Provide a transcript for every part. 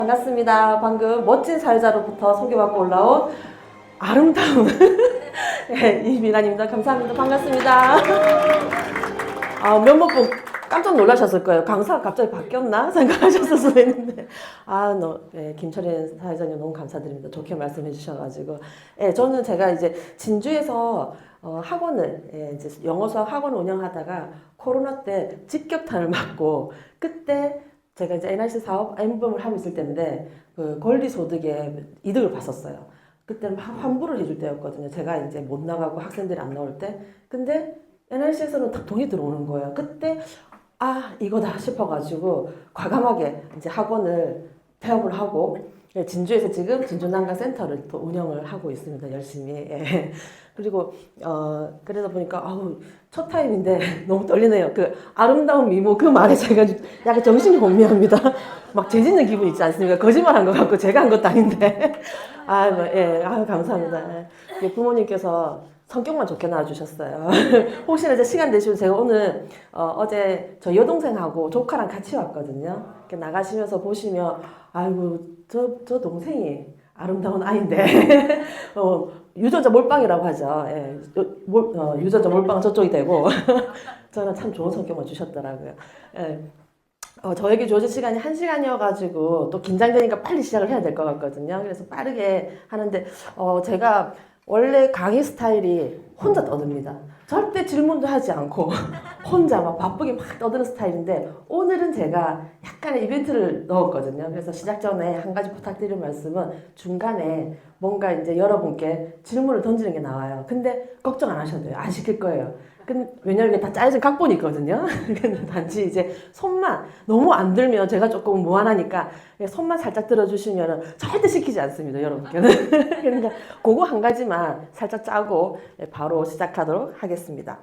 반갑습니다. 방금 멋진 사회자로부터 소개받고 올라온 아름다운 이미란입니다. 감사합니다. 반갑습니다. 몇몇 분 깜짝 놀라셨을 거예요. 강사가 갑자기 바뀌었나 생각하셨을 수도 있는데 김철인 사회자님 너무 감사드립니다. 좋게 말씀해 주셔가지고 저는 제가 이제 진주에서 학원을 이제 영어 수학 학원 운영하다가 코로나 때 직격탄을 맞고 그때 제가 이제 NRC 사업 M범을 하고 있을 때인데 그 권리소득에 이득을 봤었어요. 그때는 막 환불을 해줄 때였거든요. 제가 이제 못 나가고 학생들이 안 나올 때. 근데 NRC에서는 딱 돈이 들어오는 거예요. 그때 이거다 싶어가지고 과감하게 이제 학원을 폐업을 하고 진주에서 지금 진주난강센터를 또 운영을 하고 있습니다. 열심히. 그리고 그러다 보니까 첫 타임인데 너무 떨리네요. 그 아름다운 미모 그 말에 제가 약간 정신이 혼미합니다. 막 죄짓는 기분 있지 않습니까? 거짓말한 것 같고 제가 한 것도 아닌데. 감사합니다. 부모님께서 성격만 좋게 낳아주셨어요. 혹시나 이제 시간 되시면 제가 오늘 어제 저 여동생하고 조카랑 같이 왔거든요. 이렇게 나가시면서 보시면 아이고 저 동생이 아름다운 아이인데 유전자 몰빵이라고 하죠. 유전자 몰빵은 저쪽이 되고 저는 참 좋은 성격만 주셨더라고요. 저에게 주어진 시간이 1시간이어가지고 또 긴장되니까 빨리 시작을 해야 될 것 같거든요. 그래서 빠르게 하는데 제가 원래 강의 스타일이 혼자 떠듭니다. 절대 질문도 하지 않고 혼자 막 바쁘게 막 떠드는 스타일인데 오늘은 제가 약간의 이벤트를 넣었거든요. 그래서 시작 전에 한 가지 부탁드릴 말씀은 중간에 뭔가 이제 여러분께 질문을 던지는 게 나와요. 근데 걱정 안 하셔도 돼요. 안 시킬 거예요. 왜냐면 이게 다 짜여진 각본이 있거든요. 근데 단지 이제 손만 너무 안 들면 제가 조금 무안하니까 손만 살짝 들어주시면 절대 시키지 않습니다, 여러분께는. 그러니까 그거 한 가지만 살짝 짜고 바로 시작하도록 하겠습니다.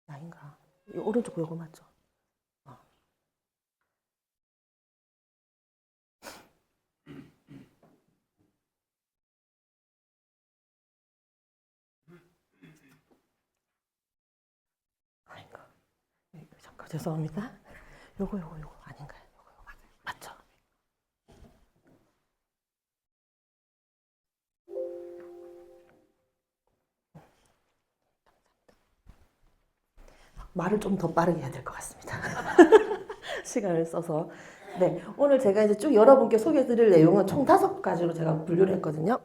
아닌가? 이 오른쪽 요거 맞죠? 잠깐 죄송합니다. 요거 아닌가요? 요거 맞죠? 말을 좀 더 빠르게 해야 될 것 같습니다. 시간을 써서. 네, 오늘 제가 이제 쭉 여러분께 소개해드릴 내용은 총 5가지로 제가 분류를 했거든요.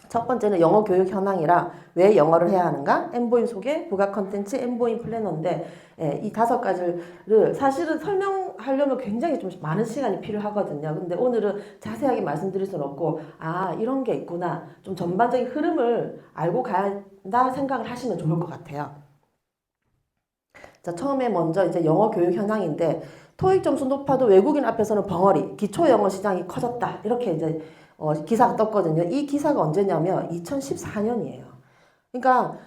첫 번째는 영어 교육 현황이라 왜 영어를 해야 하는가? 엠보임 소개, 부가 컨텐츠, 엠보임 플래너인데 이 5가지를 사실은 설명하려면 굉장히 좀 많은 시간이 필요하거든요. 근데 오늘은 자세하게 말씀드릴 수는 없고 이런 게 있구나. 좀 전반적인 흐름을 알고 가야 한다 생각을 하시면 좋을 것 같아요. 자, 처음에 먼저 이제 영어 교육 현황인데 토익 점수 높아도 외국인 앞에서는 벙어리, 기초 영어 시장이 커졌다. 이렇게 이제 기사가 떴거든요. 이 기사가 언제냐면 2014년이에요. 그러니까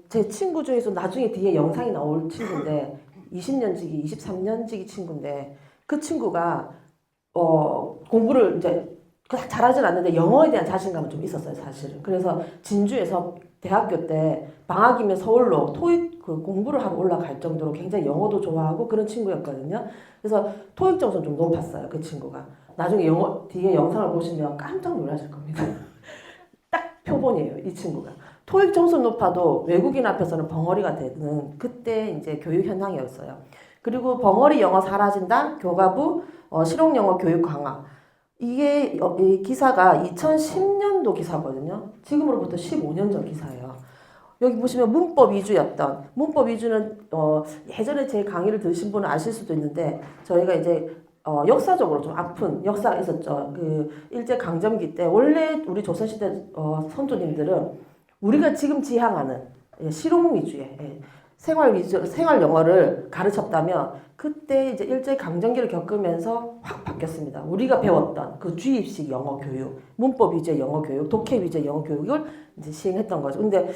제 친구 중에서 나중에 뒤에 영상이 나올 친구인데 20년지기, 23년지기 친구인데 그 친구가 공부를 이제 그닥 잘하진 않는데 영어에 대한 자신감은 좀 있었어요, 사실은. 그래서 진주에서 대학교 때 방학이면 서울로 토익 그 공부를 하러 올라갈 정도로 굉장히 영어도 좋아하고 그런 친구였거든요. 그래서 토익 점수는 좀 높았어요, 그 친구가. 나중에 뒤에 영상을 보시면 깜짝 놀라실 겁니다. 딱 표본이에요, 이 친구가. 토익 점수 높아도 외국인 앞에서는 벙어리가 되는 그때 이제 교육 현황이었어요. 그리고 벙어리 영어 사라진다, 교과부, 실용 영어 교육 강화. 이게 이 기사가 2010년도 기사거든요. 지금으로부터 15년 전 기사예요. 여기 보시면 문법 위주였던 문법 위주는 예전에 제 강의를 들으신 분은 아실 수도 있는데 저희가 이제 역사적으로 좀 아픈 역사가 있었죠. 그 일제 강점기 때 원래 우리 조선시대 선조님들은 우리가 지금 지향하는 실용 위주의 생활 영어를 가르쳤다면 그때 이제 일제 강점기를 겪으면서 확 바뀌었습니다. 우리가 배웠던 그 주입식 영어 교육, 문법 위주의 영어 교육, 독해 위주의 영어 교육을 이제 시행했던 거죠. 근데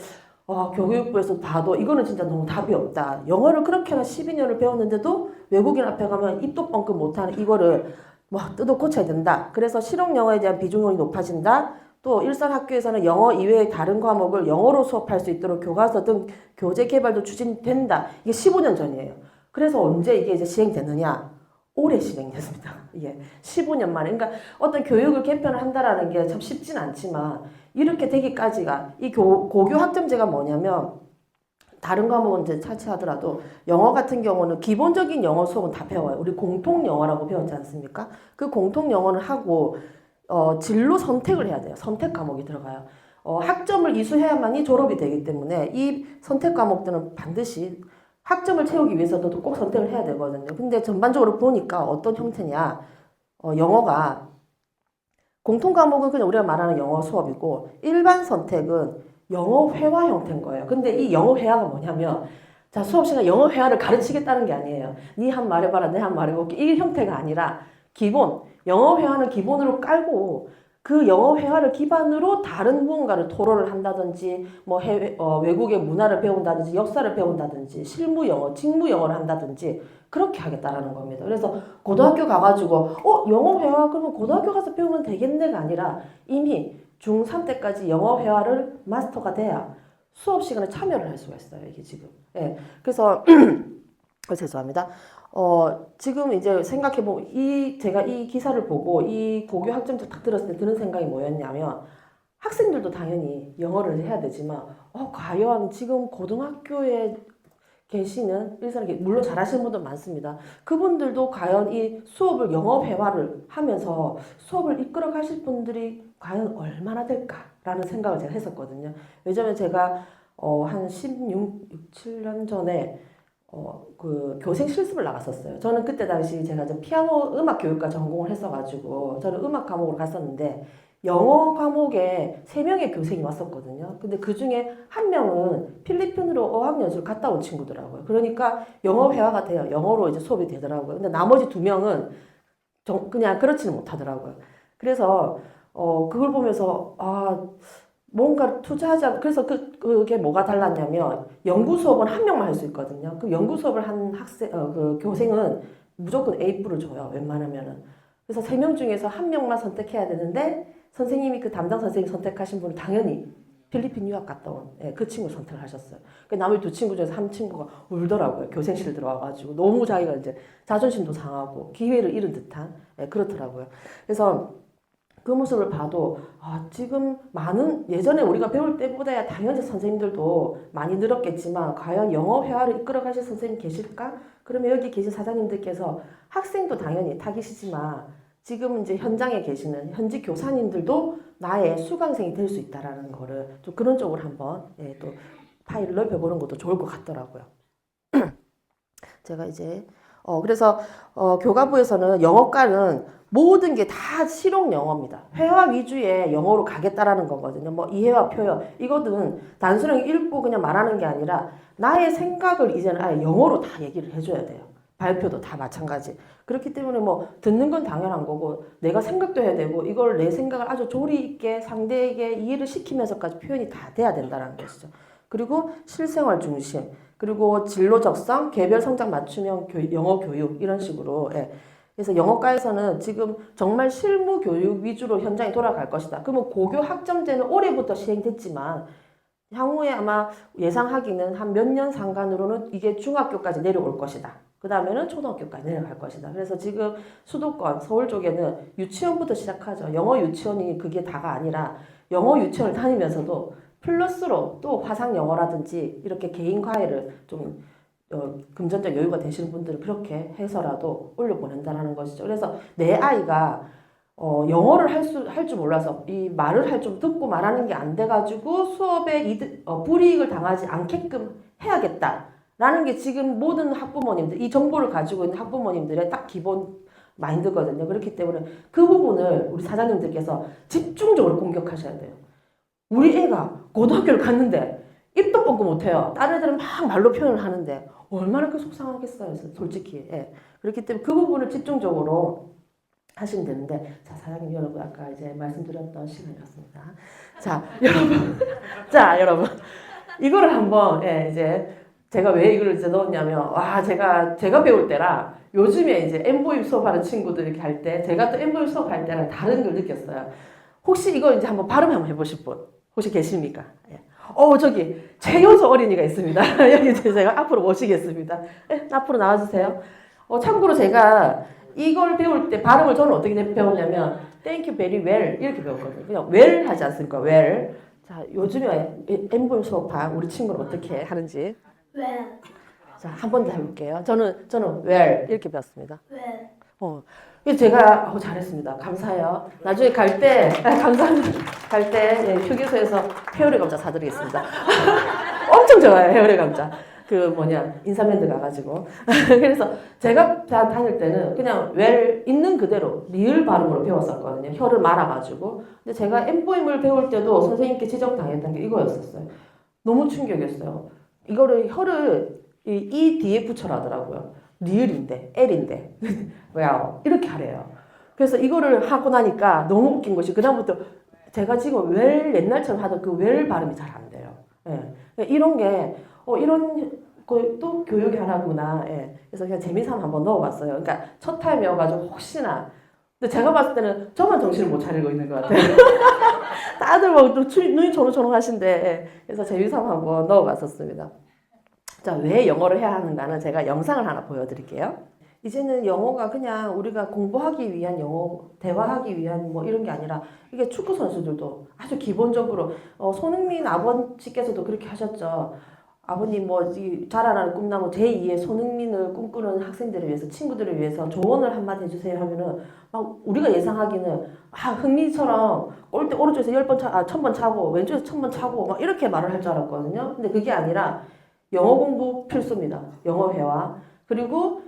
교육부에서 봐도 이거는 진짜 너무 답이 없다. 영어를 그렇게나 12년을 배웠는데도 외국인 앞에 가면 입도 뻥끗 못하는 이거를 뜯어 고쳐야 된다. 그래서 실용 영어에 대한 비중이 높아진다. 또 일선 학교에서는 영어 이외의 다른 과목을 영어로 수업할 수 있도록 교과서 등 교재 개발도 추진된다. 이게 15년 전이에요. 그래서 언제 이게 이제 시행됐느냐? 올해 시행됐습니다. 예, 15년 만에. 그러니까 어떤 교육을 개편을 한다라는 게 참 쉽진 않지만 이렇게 되기까지가 이 고교 학점제가 뭐냐면 다른 과목은 이제 차치하더라도 영어 같은 경우는 기본적인 영어 수업은 다 배워요. 우리 공통 영어라고 배웠지 않습니까? 그 공통 영어는 하고 진로 선택을 해야 돼요. 선택 과목이 들어가요. 학점을 이수해야만이 졸업이 되기 때문에 이 선택 과목들은 반드시 학점을 채우기 위해서도 꼭 선택을 해야 되거든요. 근데 전반적으로 보니까 어떤 형태냐. 영어가 공통 과목은 그냥 우리가 말하는 영어 수업이고 일반 선택은 영어 회화 형태인 거예요. 근데 이 영어 회화가 뭐냐면 자 수업 시간 영어 회화를 가르치겠다는 게 아니에요. 니 한 말해봐라 내 한 말해볼게 이 형태가 아니라 기본 영어 회화는 기본으로 깔고 그 영어 회화를 기반으로 다른 무언가를 토론을 한다든지 뭐 외국의 문화를 배운다든지 역사를 배운다든지 실무 영어, 직무 영어를 한다든지 그렇게 하겠다라는 겁니다. 그래서 고등학교 가가지고 영어 회화 그러면 고등학교 가서 배우면 되겠네가 아니라 이미 중3 때까지 영어 회화를 마스터가 돼야 수업 시간에 참여를 할 수가 있어요. 이게 지금. 예. 그래서 죄송합니다. 지금 이제 생각해보면 제가 이 기사를 보고 이 고교 학점제 딱 들었을 때 드는 생각이 뭐였냐면 학생들도 당연히 영어를 해야 되지만 과연 지금 고등학교에 계시는 일선에 물론 잘하시는 분들 많습니다. 그분들도 과연 이 수업을 영어 회화를 하면서 수업을 이끌어 가실 분들이 과연 얼마나 될까라는 생각을 제가 했었거든요. 왜냐면 제가 한 7년 전에 그 교생 실습을 나갔었어요. 저는 그때 당시 제가 이제 피아노 음악 교육과 전공을 했어가지고 저는 음악 과목으로 갔었는데 영어 과목에 3명의 교생이 왔었거든요. 근데 그 중에 한 명은 필리핀으로 어학연수를 갔다 온 친구더라고요. 그러니까 영어 회화가 돼요. 영어로 이제 수업이 되더라고요. 근데 나머지 2명은 그냥 그렇지는 못하더라고요. 그래서 그걸 보면서 뭔가 투자하자. 그래서 그게 뭐가 달랐냐면 연구 수업은 한 명만 할 수 있거든요. 그 연구 수업을 한 그 교생은 무조건 A뿔을 줘요. 웬만하면은. 그래서 3명 중에서 한 명만 선택해야 되는데 선생님이 그 담당 선생님이 선택하신 분은 당연히 필리핀 유학 갔다 온 그 친구 선택을 하셨어요. 그 나머지 2 친구 중에서 한 친구가 울더라고요. 교생실 들어와가지고 너무 자기가 이제 자존심도 상하고 기회를 잃은 듯한 그렇더라고요. 그래서 그 모습을 봐도 지금 많은 예전에 우리가 배울 때보다야 당연히 선생님들도 많이 늘었겠지만 과연 영어 회화를 이끌어 가실 선생님 계실까? 그러면 여기 계신 사장님들께서 학생도 당연히 타깃이지만 지금 이제 현장에 계시는 현직 교사님들도 나의 수강생이 될 수 있다라는 거를 좀 그런 쪽으로 한번 또 파일을 넓혀보는 것도 좋을 것 같더라고요. 제가 이제 그래서 교과부에서는 영어과는 모든 게 다 실용 영어입니다. 회화 위주의 영어로 가겠다라는 거거든요. 뭐 이해와 표현 이거는 단순하게 읽고 그냥 말하는 게 아니라 나의 생각을 이제는 아예 영어로 다 얘기를 해줘야 돼요. 발표도 다 마찬가지. 그렇기 때문에 뭐 듣는 건 당연한 거고 내가 생각도 해야 되고 이걸 내 생각을 아주 조리 있게 상대에게 이해를 시키면서까지 표현이 다 돼야 된다는 것이죠. 그리고 실생활 중심, 그리고 진로 적성, 개별 성장 맞춤형 영어 교육 이런 식으로 그래서 영어과에서는 지금 정말 실무 교육 위주로 현장에 돌아갈 것이다. 그러면 고교 학점제는 올해부터 시행됐지만 향후에 아마 예상하기는 한 몇 년 상간으로는 이게 중학교까지 내려올 것이다. 그 다음에는 초등학교까지 내려갈 것이다. 그래서 지금 수도권, 서울 쪽에는 유치원부터 시작하죠. 영어 유치원이 그게 다가 아니라 영어 유치원을 다니면서도 플러스로 또 화상 영어라든지 이렇게 개인 과외를 좀 금전적 여유가 되시는 분들은 그렇게 해서라도 올려보낸다는 것이죠. 그래서 내 아이가 영어를 할 줄 몰라서 이 말을 할 줄 듣고 말하는 게 안 돼가지고 수업에 불이익을 당하지 않게끔 해야겠다라는 게 지금 모든 학부모님들, 이 정보를 가지고 있는 학부모님들의 딱 기본 마인드거든요. 그렇기 때문에 그 부분을 우리 사장님들께서 집중적으로 공격하셔야 돼요. 우리 애가 고등학교를 갔는데 입도 뻥긋 못해요. 다른 애들은 막 말로 표현을 하는데 얼마나 그 속상하겠어요. 솔직히. 그렇기 때문에 그 부분을 집중적으로 하시면 되는데 자 사장님 여러분 아까 이제 말씀드렸던 시간이었습니다. 자 여러분 여러분 이거를 한번 이제 제가 왜 이걸 이제 넣었냐면 제가 배울 때랑 요즘에 이제 MVU 수업하는 친구들 이렇게 할 때 제가 또 MVU 수업할 때랑 다른 걸 느꼈어요. 혹시 이거 이제 한번 발음 한번 해보실 분 혹시 계십니까? 예. 저기 최효소 어린이가 있습니다. 여기 제가 앞으로 모시겠습니다. 네, 앞으로 나와주세요. 참고로 제가 이걸 배울 때 발음을 저는 어떻게 배웠냐면 Thank you very well 이렇게 배웠거든요. 그냥 well 하지 않습니까? well. 자, 요즘에 N분 수업한 우리 친구는 어떻게 하는지. well. 자, 한 번 더 해볼게요. 저는 well 이렇게 배웠습니다. well. 그래서 제가 잘했습니다. 감사해요. 나중에 갈 때 감사합니다. 갈 때 휴게소에서 회오리 감자 사드리겠습니다. 엄청 좋아요. 회오리 감자. 인삼랜드 가가지고. 그래서 제가 다닐 때는 그냥 well 있는 그대로 리을 발음으로 배웠었거든요. 혀를 말아가지고. 근데 제가 엠포임을 배울 때도 선생님께 지적당했던 게 이거였었어요. 너무 충격이었어요. 이거를 혀를 이 뒤에 붙여라 하더라고요. 리을인데, L인데. wow, 이렇게 하래요. 그래서 이거를 하고 나니까 너무 웃긴 것이 그다음부터 제가 지금 well 옛날처럼 하던 그 well 발음이 잘 안 돼요. 예. 이런 게 이런 것도 교육이 하나구나. 예. 그래서 그냥 재미삼아 한번 넣어봤어요. 그러니까 첫 타임이어가지고 혹시나. 근데 제가 봤을 때는 저만 정신을 못 차리고 있는 것 같아요. 다들 눈이 초롱초롱하신데. 예. 그래서 재미삼아 한번 넣어봤었습니다. 자, 왜 영어를 해야 하는가는 제가 영상을 하나 보여드릴게요. 이제는 영어가 그냥 우리가 공부하기 위한 영어, 대화하기 위한 뭐 이런 게 아니라 이게 축구 선수들도 아주 기본적으로 손흥민 아버지께서도 그렇게 하셨죠. 아버님 자라나는 꿈나무 제2의 손흥민을 꿈꾸는 학생들을 위해서 친구들을 위해서 조언을 한마디 해주세요 하면은 막 우리가 예상하기는 흥민처럼 골대 오른쪽에서 1000번 차고 왼쪽에서 1000번 차고 막 이렇게 말을 할 줄 알았거든요. 근데 그게 아니라 영어 공부 필수입니다. 영어 회화. 그리고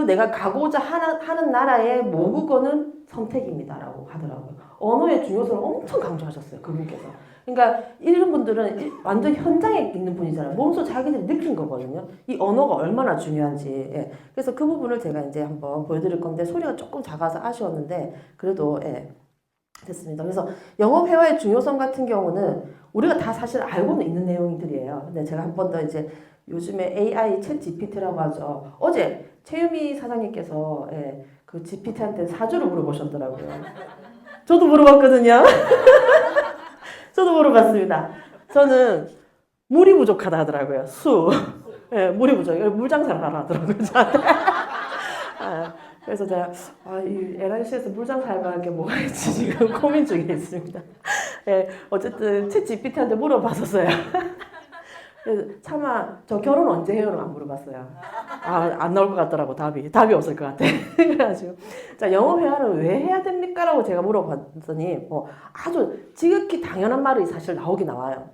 내가 가고자 하는 나라의 모국어는 선택입니다라고 하더라고요. 언어의 중요성을 엄청 강조하셨어요. 그분께서. 그러니까 이런 분들은 완전 현장에 있는 분이잖아요. 몸소 자기들이 느낀 거거든요. 이 언어가 얼마나 중요한지. 예. 그래서 그 부분을 제가 이제 한번 보여드릴 건데 소리가 조금 작아서 아쉬웠는데 그래도 됐습니다. 그래서 영어 회화의 중요성 같은 경우는 우리가 다 사실 알고는 있는 내용들이에요. 근데 제가 한 번 더 이제 요즘에 AI 챗 GPT라고 하죠. 어제 최유미 사장님께서 그 GPT한테 사주를 물어보셨더라고요. 저도 물어봤거든요. 저도 물어봤습니다. 저는 물이 부족하다 하더라고요. 물이 부족. 물 장사를 하라 하더라고요. 저한테. 그래서 제가 이 LRC에서 물 장사할 만한 게 뭐가 있지 지금 고민 중에 있습니다. 어쨌든 챗 GPT한테 물어봤었어요. 차마 저 결혼 언제 해요는 안 물어봤어요. 안 나올 것 같더라고 답이 없을 것 같아. 그래가지고 자 영어 회화는 왜 해야 됩니까? 라고 제가 물어봤더니 아주 지극히 당연한 말이 사실 나와요.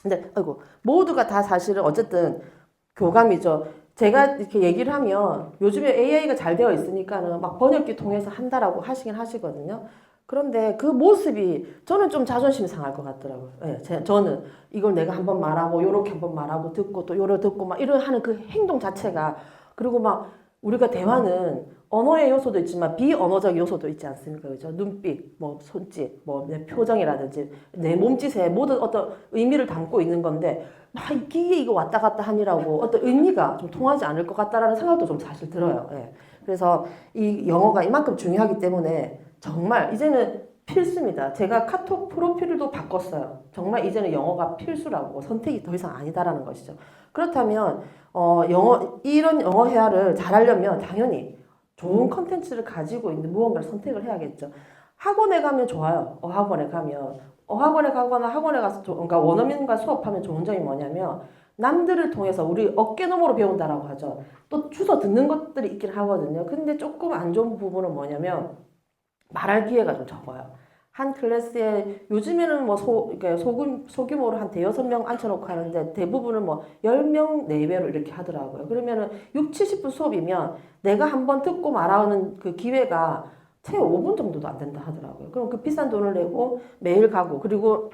근데 모두가 다 사실은 어쨌든 교감이죠. 제가 이렇게 얘기를 하면 요즘에 AI가 잘 되어 있으니까는 막 번역기 통해서 한다라고 하시긴 하시거든요. 그런데 그 모습이 저는 좀 자존심 상할 것 같더라고요. 저는 이걸 내가 한번 말하고 요렇게 한번 말하고 듣고 또 요렇게 듣고 막 이런 하는 그 행동 자체가 그리고 막 우리가 대화는 언어의 요소도 있지만 비언어적 요소도 있지 않습니까? 그죠? 눈빛, 손짓, 내 표정이라든지 내 몸짓에 모든 어떤 의미를 담고 있는 건데 막 이게 이거 왔다 갔다 하니라고 어떤 의미가 좀 통하지 않을 것 같다라는 생각도 좀 사실 들어요. 그래서 이 영어가 이만큼 중요하기 때문에 정말 이제는 필수입니다. 제가 카톡 프로필도 바꿨어요. 정말 이제는 영어가 필수라고 선택이 더 이상 아니다라는 것이죠. 그렇다면 이런 영어 회화를 잘하려면 당연히 좋은 컨텐츠를 가지고 있는 무언가를 선택을 해야겠죠. 학원에 가면 좋아요. 어학원에 가거나 학원에 가서 그러니까 원어민과 수업하면 좋은 점이 뭐냐면 남들을 통해서 우리 어깨너머로 배운다라고 하죠. 또 주워 듣는 것들이 있긴 하거든요. 근데 조금 안 좋은 부분은 뭐냐면 말할 기회가 좀 적어요. 한 클래스에 요즘에는 소규모로 한 대여섯 명 앉혀놓고 하는데 대부분은 10명 내외로 이렇게 하더라고요. 그러면은 60-70분 수업이면 내가 한번 듣고 말하는 그 기회가 채 5분 정도도 안 된다 하더라고요. 그럼 그 비싼 돈을 내고 매일 가고 그리고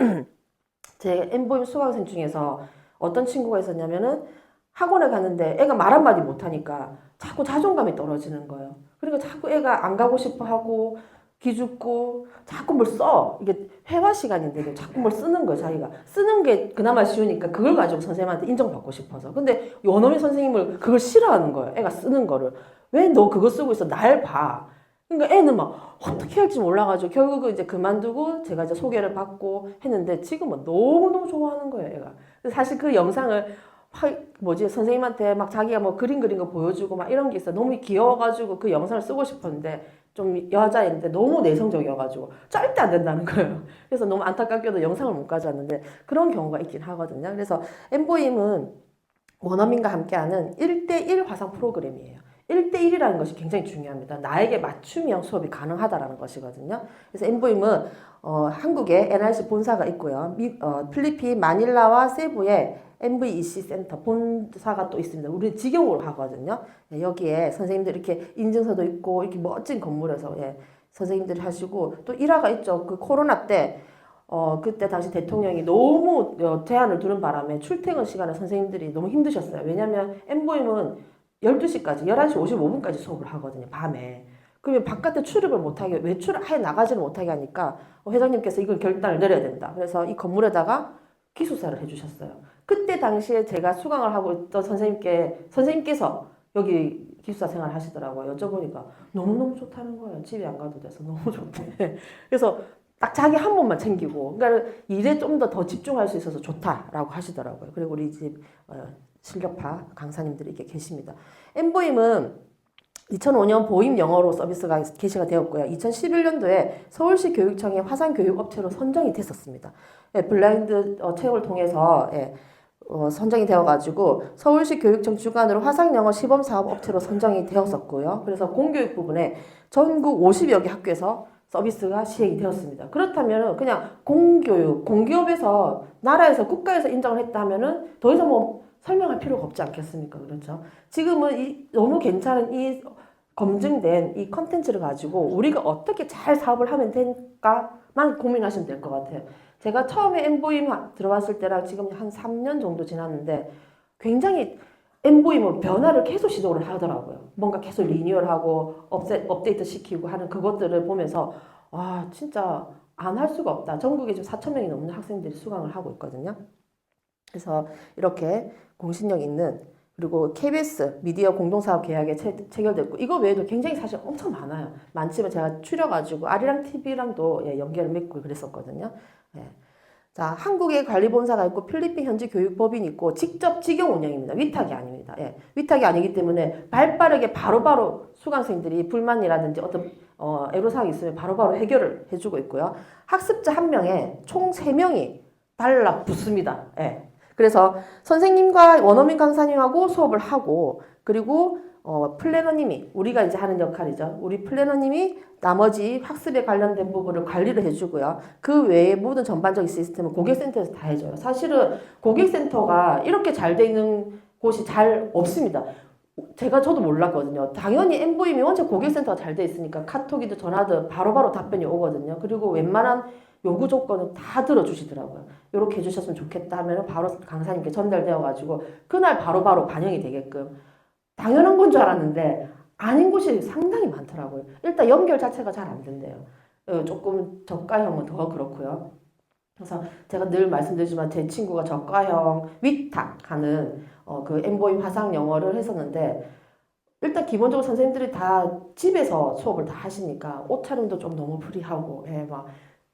제 N보임 수강생 중에서 어떤 친구가 있었냐면은 학원에 갔는데 애가 말 한마디 못하니까 자꾸 자존감이 떨어지는 거예요. 그러니까 자꾸 애가 안 가고 싶어 하고 기죽고 자꾸 뭘 써. 이게 회화 시간인데 자꾸 뭘 쓰는 거예요. 자기가. 쓰는 게 그나마 쉬우니까 그걸 가지고 선생님한테 인정받고 싶어서. 근데 원어민 선생님을 그걸 싫어하는 거예요. 애가 쓰는 거를. 왜 너 그거 쓰고 있어? 날 봐. 그러니까 애는 막 어떻게 할지 몰라가지고 결국은 이제 그만두고 제가 이제 소개를 받고 했는데 지금은 너무너무 좋아하는 거예요, 애가. 그래서 사실 그 영상을 선생님한테 막 자기가 뭐 그림 그린 거 보여주고 막 이런 게 있어. 너무 귀여워가지고 그 영상을 쓰고 싶었는데 좀 여자인데 너무 내성적이어가지고 절대 안 된다는 거예요. 그래서 너무 안타깝게도 영상을 못 가져왔는데 그런 경우가 있긴 하거든요. 그래서 엠보임은 원어민과 함께하는 1대1 화상 프로그램이에요. 1대1이라는 것이 굉장히 중요합니다. 나에게 맞춤형 수업이 가능하다라는 것이거든요. 그래서 엠보임은 한국에 NRC 본사가 있고요. 필리핀 마닐라와 세부에 MVEC 센터 본사가 또 있습니다. 우리 직영으로 하거든요. 예, 여기에 선생님들 이렇게 인증서도 있고 이렇게 멋진 건물에서 예, 선생님들이 하시고 또 일화가 있죠. 그 코로나 때 그때 당시 대통령이 너무 제한을 두는 바람에 출퇴근 시간에 선생님들이 너무 힘드셨어요. 왜냐면 엠보임은 12시까지, 11시 55분까지 수업을 하거든요, 밤에. 그러면 바깥에 출입을 못하게, 외출을 아예 나가지를 못하게 하니까 회장님께서 이걸 결단을 내려야 된다. 그래서 이 건물에다가 기숙사를 해주셨어요. 그때 당시에 제가 수강을 하고 있던 선생님께서 여기 기숙사 생활을 하시더라고요. 여쭤보니까 너무너무 좋다는 거예요. 집에 안 가도 돼서 너무 좋대. 그래서 딱 자기 한 몸만 챙기고, 그러니까 일에 좀 더 집중할 수 있어서 좋다라고 하시더라고요. 그리고 우리 집 실력파 강사님들이 이렇게 계십니다. 엠보임은 2005년 보임 영어로 서비스가 개시가 되었고요. 2011년도에 서울시 교육청의 화상교육업체로 선정이 됐었습니다. 예, 블라인드 채용을 통해서 선정이 되어가지고 서울시 교육청 주관으로 화상영어 시범사업업체로 선정이 되었었고요. 그래서 공교육 부분에 전국 50여 개 학교에서 서비스가 시행이 되었습니다. 그렇다면 그냥 공기업에서 나라에서 국가에서 인정을 했다 하면은 더 이상 뭐 설명할 필요가 없지 않겠습니까? 그렇죠? 지금은 너무 괜찮은 이 검증된 이 컨텐츠를 가지고 우리가 어떻게 잘 사업을 하면 될까만 고민하시면 될 것 같아요. 제가 처음에 엠보임 들어왔을 때랑 지금 한 3년 정도 지났는데 굉장히 엠보임은 변화를 계속 시도를 하더라고요. 뭔가 계속 리뉴얼하고 업데이트 시키고 하는 그것들을 보면서 와 진짜 안 할 수가 없다. 전국에 지금 4천 명이 넘는 학생들이 수강을 하고 있거든요. 그래서 이렇게 공신력 있는 그리고 KBS 미디어 공동사업 계약에 체결됐고 이거 외에도 굉장히 사실 엄청 많아요. 많지만 제가 추려가지고 아리랑 TV랑도 연결을 맺고 그랬었거든요. 예. 자, 한국에 관리본사가 있고 필리핀 현지 교육법인이 있고 직접 직영 운영입니다. 위탁이 아닙니다. 예. 위탁이 아니기 때문에 발빠르게 바로바로 수강생들이 불만이라든지 어떤 애로사항이 있으면 바로바로 해결을 해주고 있고요. 학습자 한 명에 총 3명이 달라붙습니다. 예. 그래서 선생님과 원어민 강사님하고 수업을 하고 그리고 플래너님이 우리가 이제 하는 역할이죠. 우리 플래너님이 나머지 학습에 관련된 부분을 관리를 해주고요. 그 외에 모든 전반적인 시스템은 고객센터에서 다 해줘요. 사실은 고객센터가 이렇게 잘 돼 있는 곳이 잘 없습니다. 저도 몰랐거든요. 당연히 엠보임이 원체 고객센터가 잘 돼 있으니까 카톡이든 전화든 바로바로 답변이 오거든요. 그리고 웬만한 요구 조건은 다 들어주시더라고요. 이렇게 해주셨으면 좋겠다 하면 바로 강사님께 전달되어가지고 그날 바로바로 반영이 되게끔 당연한 건 줄 알았는데 아닌 곳이 상당히 많더라고요. 일단 연결 자체가 잘 안 된대요. 조금 저가형은 더 그렇고요. 그래서 제가 늘 말씀드리지만 제 친구가 저가형 위탁하는 그 엠보임 화상 영어를 했었는데 일단 기본적으로 선생님들이 다 집에서 수업을 다 하시니까 옷차림도 좀 너무 프리하고 막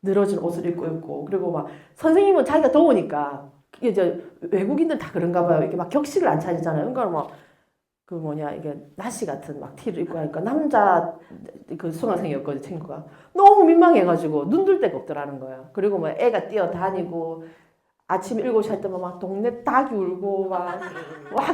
늘어진 옷을 입고 있고 그리고 막 선생님은 자기가 더우니까 이제 외국인들 다 그런가 봐요. 이렇게 막 격식을 안 차리잖아요. 그러니까 이게 나시 같은 막 티를 입고 하니까 남자 그 수강생이었거든요, 친구가. 너무 민망해가지고 눈 둘 데가 없더라는 거예요. 그리고 뭐 애가 뛰어다니고 아침 7시 할 때만 막 동네 닭이 울고 와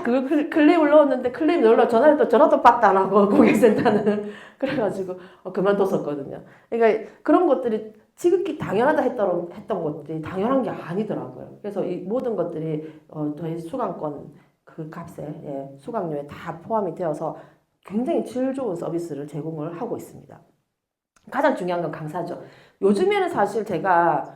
그걸 클레임을 넣었는데 클레임 넣으려 전화도 받도 안 하고 고객센터는 그래가지고 그만뒀었거든요. 그러니까 그런 것들이 지극히 당연하다 했던 것들이 당연한 게 아니더라고요. 그래서 이 모든 것들이 저희 수강권 그 값에 수강료에 다 포함이 되어서 굉장히 질 좋은 서비스를 제공을 하고 있습니다. 가장 중요한 건 강사죠. 요즘에는 사실 제가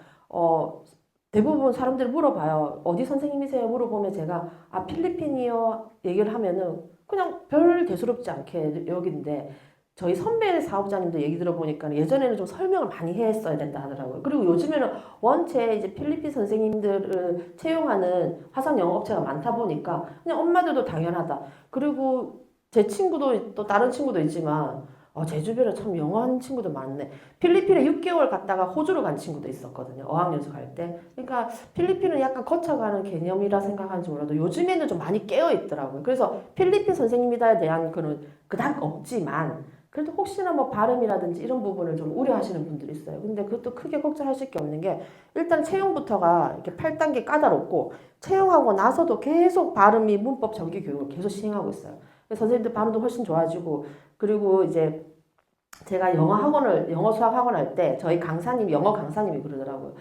대부분 사람들이 물어봐요. 어디 선생님이세요? 물어보면 제가 필리핀이요 얘기를 하면은 그냥 별 대수롭지 않게 여기는데 저희 선배 사업자님도 얘기 들어보니까 예전에는 좀 설명을 많이 했어야 된다 하더라고요. 그리고 요즘에는 원체 이제 필리핀 선생님들을 채용하는 화상 영어 업체가 많다 보니까 그냥 엄마들도 당연하다. 그리고 제 친구도 또 다른 친구도 있지만 제 주변에 참 영어 하는 친구도 많네. 필리핀에 6개월 갔다가 호주로 간 친구도 있었거든요. 어학연수 갈 때. 그러니까 필리핀은 약간 거쳐가는 개념이라 생각하는지 몰라도 요즘에는 좀 많이 깨어 있더라고요. 그래서 필리핀 선생님이다에 대한 그런 그닥 없지만 그래도 혹시나 뭐 발음이라든지 이런 부분을 좀 우려하시는 분들이 있어요. 근데 그것도 크게 걱정하실 게 없는 게 일단 채용부터가 이렇게 8단계 까다롭고 채용하고 나서도 계속 발음이 문법 정기 교육을 계속 시행하고 있어요. 그래서 선생님들 발음도 훨씬 좋아지고 그리고 이제 제가 영어 수학 학원 할 때 저희 강사님 영어 강사님이 그러더라고요.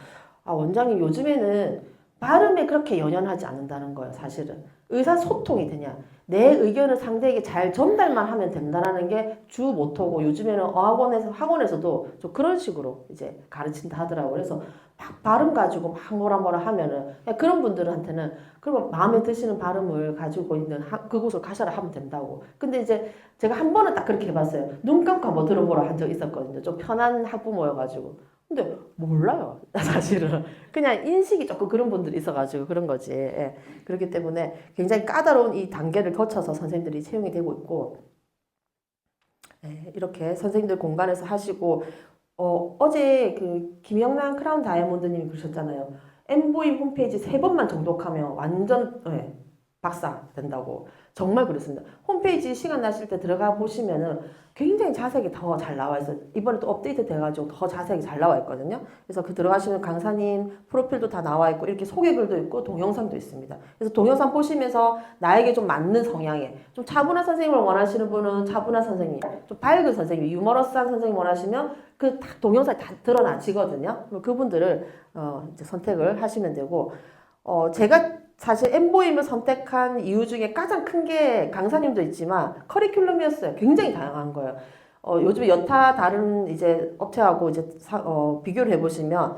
원장님 요즘에는 발음에 그렇게 연연하지 않는다는 거예요. 사실은 의사소통이 되냐 내 의견을 상대에게 잘 전달만 하면 된다는 게 주 모토고 요즘에는 학원에서도 좀 그런 식으로 이제 가르친다 하더라고요. 그래서 막 발음 가지고 막 뭐라 하면은 그런 분들한테는 그럼 마음에 드시는 발음을 가지고 있는 그곳을 가셔라 하면 된다고. 근데 이제 제가 한 번은 딱 그렇게 해봤어요. 눈 감고 한번 들어보라 한 적 있었거든요. 좀 편한 학부모여가지고. 근데 몰라요. 사실은. 그냥 인식이 조금 그런 분들이 있어가지고 그런 거지. 예. 그렇기 때문에 굉장히 까다로운 이 단계를 거쳐서 선생님들이 채용이 되고 있고, 예. 이렇게 선생님들 공간에서 하시고, 어제 그 김영란 크라운 다이아몬드님이 그러셨잖아요. 엠보이 홈페이지 3번만 정독하면 완전 박사 된다고. 정말 그렇습니다. 홈페이지 시간 나실 때 들어가 보시면은 굉장히 자세하게 더 잘 나와 있어요. 이번에 또 업데이트 돼가지고 더 자세하게 잘 나와 있거든요. 그래서 그 들어가시는 강사님 프로필도 다 나와 있고 이렇게 소개글도 있고 동영상도 있습니다. 그래서 동영상 보시면서 나에게 좀 맞는 성향의 좀 차분한 선생님을 원하시는 분은 차분한 선생님, 좀 밝은 선생님, 유머러스한 선생님 원하시면 그 동영상이 다 드러나지거든요. 그분들을 이제 선택을 하시면 되고 제가 사실 엠보임을 선택한 이유 중에 가장 큰 게 강사님도 있지만 커리큘럼이었어요. 굉장히 다양한 거예요. 요즘 여타 다른 이제 업체하고 이제 비교를 해보시면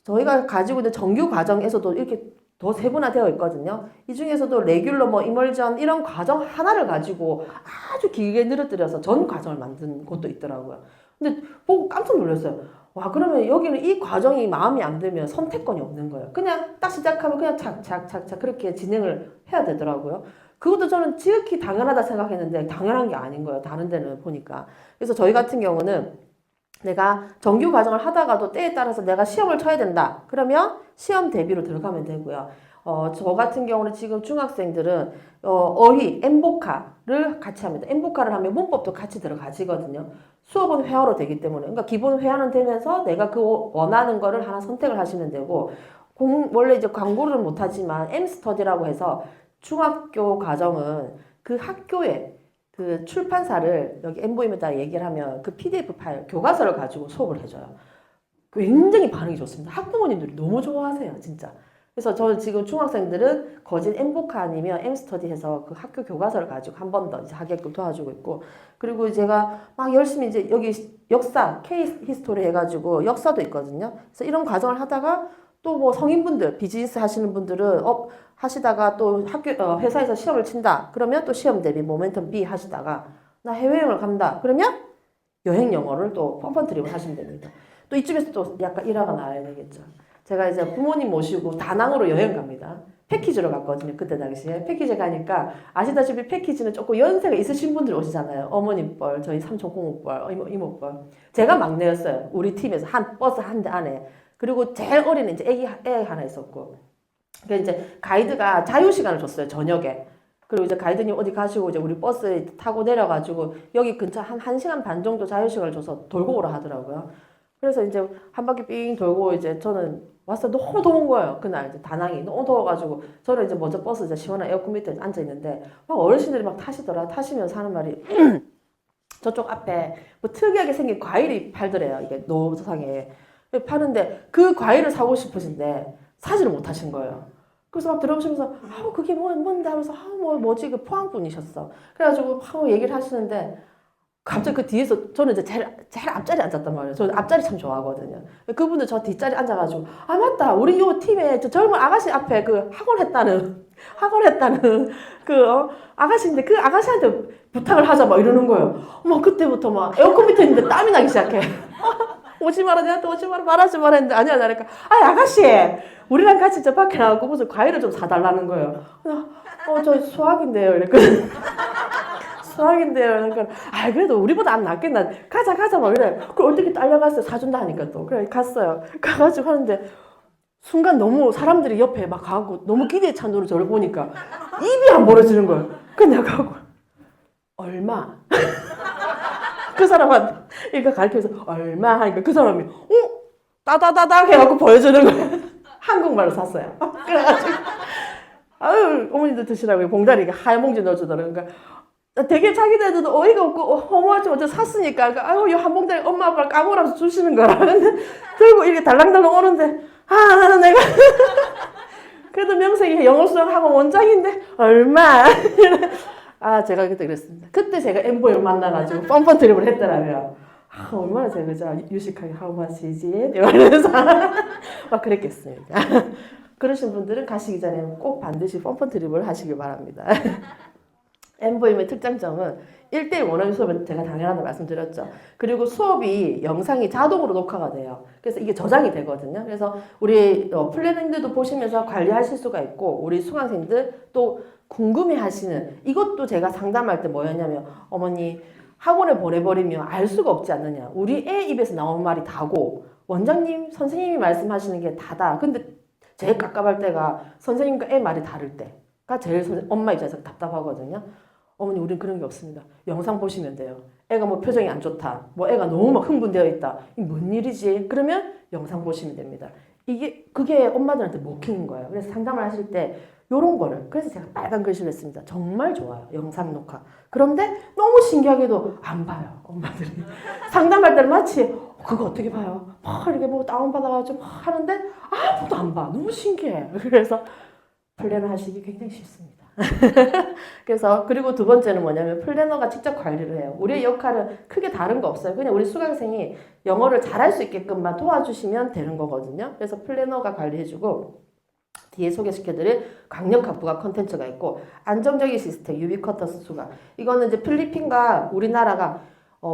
저희가 가지고 있는 정규 과정에서도 이렇게 더 세분화되어 있거든요. 이 중에서도 레귤러, 이멀전 이런 과정 하나를 가지고 아주 길게 늘어뜨려서 전 과정을 만든 곳도 있더라고요. 근데 보고 깜짝 놀랐어요. 와, 그러면 여기는 이 과정이 마음에 안 들면 선택권이 없는 거예요. 그냥 딱 시작하면 그냥 착착착착 그렇게 진행을 해야 되더라고요. 그것도 저는 지극히 당연하다 생각했는데 당연한 게 아닌 거예요. 다른 데는 보니까. 그래서 저희 같은 경우는 내가 정규 과정을 하다가도 때에 따라서 내가 시험을 쳐야 된다. 그러면 시험 대비로 들어가면 되고요. 저 같은 경우는 지금 중학생들은 어휘, 엠보카를 같이 합니다. 엠보카를 하면 문법도 같이 들어가지거든요. 수업은 회화로 되기 때문에. 그러니까 기본 회화는 되면서 내가 그 원하는 거를 하나 선택을 하시면 되고, 원래 이제 광고를 못하지만 M스터디라고 해서 중학교 과정은 그 학교에 그 출판사를 여기 엠보임에다 얘기를 하면 그 PDF 파일, 교과서를 가지고 수업을 해줘요. 굉장히 반응이 좋습니다. 학부모님들이 너무 좋아하세요, 진짜. 그래서 저는 지금 중학생들은 거진 엠보카 아니면 엠스터디 해서 그 학교 교과서를 가지고 한 번 더 이제 하게끔 도와주고 있고, 그리고 제가 막 열심히 이제 여기 역사, 케이스 히스토리 해가지고 역사도 있거든요. 그래서 이런 과정을 하다가 또 뭐 성인분들, 비즈니스 하시는 분들은 하시다가 또 회사에서 시험을 친다. 그러면 또 시험 대비 모멘텀 B 하시다가 나 해외여행을 간다. 그러면 여행 영어를 또 펀펀 드립을 하시면 됩니다. 또 이쯤에서 또 약간 일화가 나와야 되겠죠. 제가 이제 부모님 모시고 다낭으로 여행 갑니다. 패키지로 갔거든요. 그때 당시에. 패키지 가니까 아시다시피 패키지는 조금 연세가 있으신 분들이 오시잖아요. 어머님 뻘, 저희 삼촌 고모 뻘, 이모 뻘. 제가 막내였어요. 우리 팀에서 버스 한 대 안에. 그리고 제일 어린 이제 애 하나 있었고. 그래서 이제 가이드가 자유시간을 줬어요. 저녁에. 그리고 이제 가이드님 어디 가시고 이제 우리 버스에 타고 내려가지고 여기 근처 한 1시간 반 정도 자유시간을 줘서 돌고 오라 하더라고요. 그래서 이제 한 바퀴 삥 돌고 이제 저는 왔어요. 너무 더운 거예요. 그날 이제 다낭이 너무 더워가지고 저는 이제 먼저 버스 이제 시원한 에어컨 밑에 앉아 있는데 막 어르신들이 막 타시더라. 타시면서 하는 말이 저쪽 앞에 뭐 특이하게 생긴 과일이 팔더래요. 이게 노상에 파는데 그 과일을 사고 싶으신데 사지를 못하신 거예요. 그래서 막 들어보시면서 그게 뭔데 하면서 뭐지 그 포항분이셨어. 그래가지고 얘기를 하시는데 갑자기 그 뒤에서 저는 이제 제일 앞자리에 앉았단 말이에요. 저는 앞자리 참 좋아하거든요. 그분들 저 뒷자리에 앉아가지고 맞다 우리 요 팀에 저 젊은 아가씨 앞에 그 학원 했다는 그 아가씨인데 그 아가씨한테 부탁을 하자 막 이러는 거예요. 그때부터 막 에어컨 밑에 있는데 땀이 나기 시작해. 오지 마라 내한테 오지 마라 말하지 마라 했는데 아니야 나니까 아가씨 우리랑 같이 저 밖에 나가고 무슨 과일을 좀 사달라는 거예요. 저 수학인데요 이랬거든. 수학인데요. 그러니까 그래도 우리보다 안 낫겠나. 가자 막 이래. 그걸 어떻게 딸려갔어요. 사준다 하니까 또 그래 갔어요. 가가지고 하는데 순간 너무 사람들이 옆에 막 가고 너무 기대에 찬 눈으로 저를 보니까 입이 안 벌어지는 거예요. 그래서 내가 하고 얼마? 그 사람한테 이거 가르쳐서 얼마 하니까 그 사람이 따다다닥 해갖고 보여주는 거예요. 한국말로 샀어요. 그래가지고 아유 어머니도 드시라고 봉다리 하얀 봉지 넣어주더라고요. 그러니까 되게 자기네들도 어이가 없고 허무하지 어제 샀으니까 아유 이 한 봉다리 엄마 아빠를 까먹으라고 주시는 거라. 근데 들고 이렇게 달랑달랑 오는데 내가 그래도 명색이 영어 수학학원 원장인데 얼마? 제가 그때 그랬습니다. 그때 제가 엠보를 만나가지고 뻔뻔 드립을 했더라고요. 얼마나 제가 그저 유식하게 how much is it? 이러면서 막 그랬겠습니다. 그러신 분들은 가시기 전에 꼭 반드시 뻔뻔 드립을 하시길 바랍니다. 엠보임의 특장점은 1대1 원어민 수업은 제가 당연하다고 말씀드렸죠. 그리고 수업이 영상이 자동으로 녹화가 돼요. 그래서 이게 저장이 되거든요. 그래서 우리 플래닝들도 보시면서 관리하실 수가 있고 우리 수강생들 또 궁금해하시는 이것도 제가 상담할 때 뭐였냐면 어머니 학원에 보내버리면 알 수가 없지 않느냐. 우리 애 입에서 나오는 말이 다고 원장님, 선생님이 말씀하시는 게 다다. 근데 제일 깝깝할 때가 선생님과 애 말이 다를 때가 제일 엄마 입장에서 답답하거든요. 어머니 우린 그런 게 없습니다. 영상 보시면 돼요. 애가 뭐 표정이 안 좋다. 뭐 애가 너무 막 흥분되어 있다. 이게 뭔 일이지? 그러면 영상 보시면 됩니다. 그게 엄마들한테 먹히는 거예요. 그래서 상담을 하실 때 요런 거를 그래서 제가 빨간 글씨를 했습니다. 정말 좋아요. 영상 녹화. 그런데 너무 신기하게도 안 봐요. 엄마들이. 상담할 때는 마치 그거 어떻게 봐요? 막 이렇게 뭐 다운받아가지고 막 하는데 아무도 안 봐. 너무 신기해. 그래서 플래너 하시기 굉장히 쉽습니다. 그래서 그리고 두 번째는 뭐냐면 플래너가 직접 관리를 해요. 우리의 역할은 크게 다른 거 없어요. 그냥 우리 수강생이 영어를 잘할 수 있게끔만 도와주시면 되는 거거든요. 그래서 플래너가 관리해주고 뒤에 소개시켜드릴 강력한 부가 컨텐츠가 있고 안정적인 시스템 유비쿼터스 수강 이거는 이제 필리핀과 우리나라가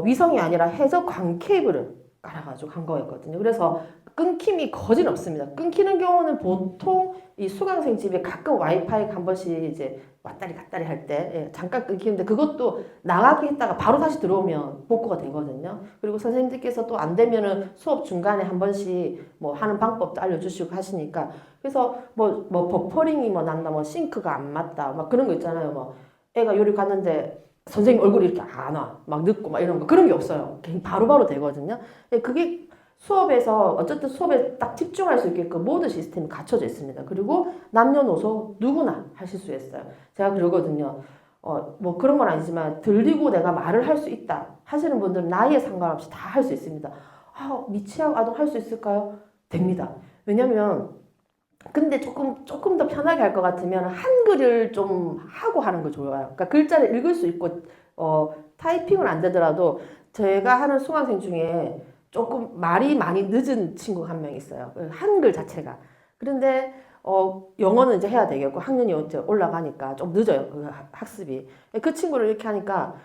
위성이 아니라 해저 광 케이블을 깔아가지고 한 거였거든요. 그래서 끊김이 거진 없습니다. 끊기는 경우는 보통 이 수강생 집에 가끔 와이파이가 한 번씩 이제 왔다리 갔다리 할 때 잠깐 끊기는데 그것도 나가게 했다가 바로 다시 들어오면 복구가 되거든요. 그리고 선생님들께서 또 안 되면은 수업 중간에 한 번씩 뭐 하는 방법도 알려주시고 하시니까 그래서 뭐 버퍼링이 뭐 난다 뭐 싱크가 안 맞다 막 그런 거 있잖아요. 뭐 애가 요리 갔는데 선생님 얼굴이 이렇게 안 와 막 늦고 막 이런 거 그런 게 없어요. 바로바로 되거든요. 그게 수업에서 어쨌든 수업에 딱 집중할 수 있게끔 모든 시스템이 갖춰져 있습니다. 그리고 남녀노소 누구나 하실 수 있어요. 제가 그러거든요. 뭐 그런 건 아니지만 들리고 내가 말을 할 수 있다 하시는 분들은 나이에 상관없이 다 할 수 있습니다. 미취학 아동 할 수 있을까요? 됩니다. 왜냐면 근데 조금 더 편하게 할 것 같으면 한글을 좀 하고 하는 거 좋아요. 그러니까 글자를 읽을 수 있고 타이핑은 안 되더라도 제가 하는 수강생 중에 조금 말이 많이 늦은 친구가 한 명 있어요. 한글 자체가. 그런데 영어는 이제 해야 되겠고 학년이 이제 올라가니까 좀 늦어요. 그 학습이. 그 친구를 이렇게 하니까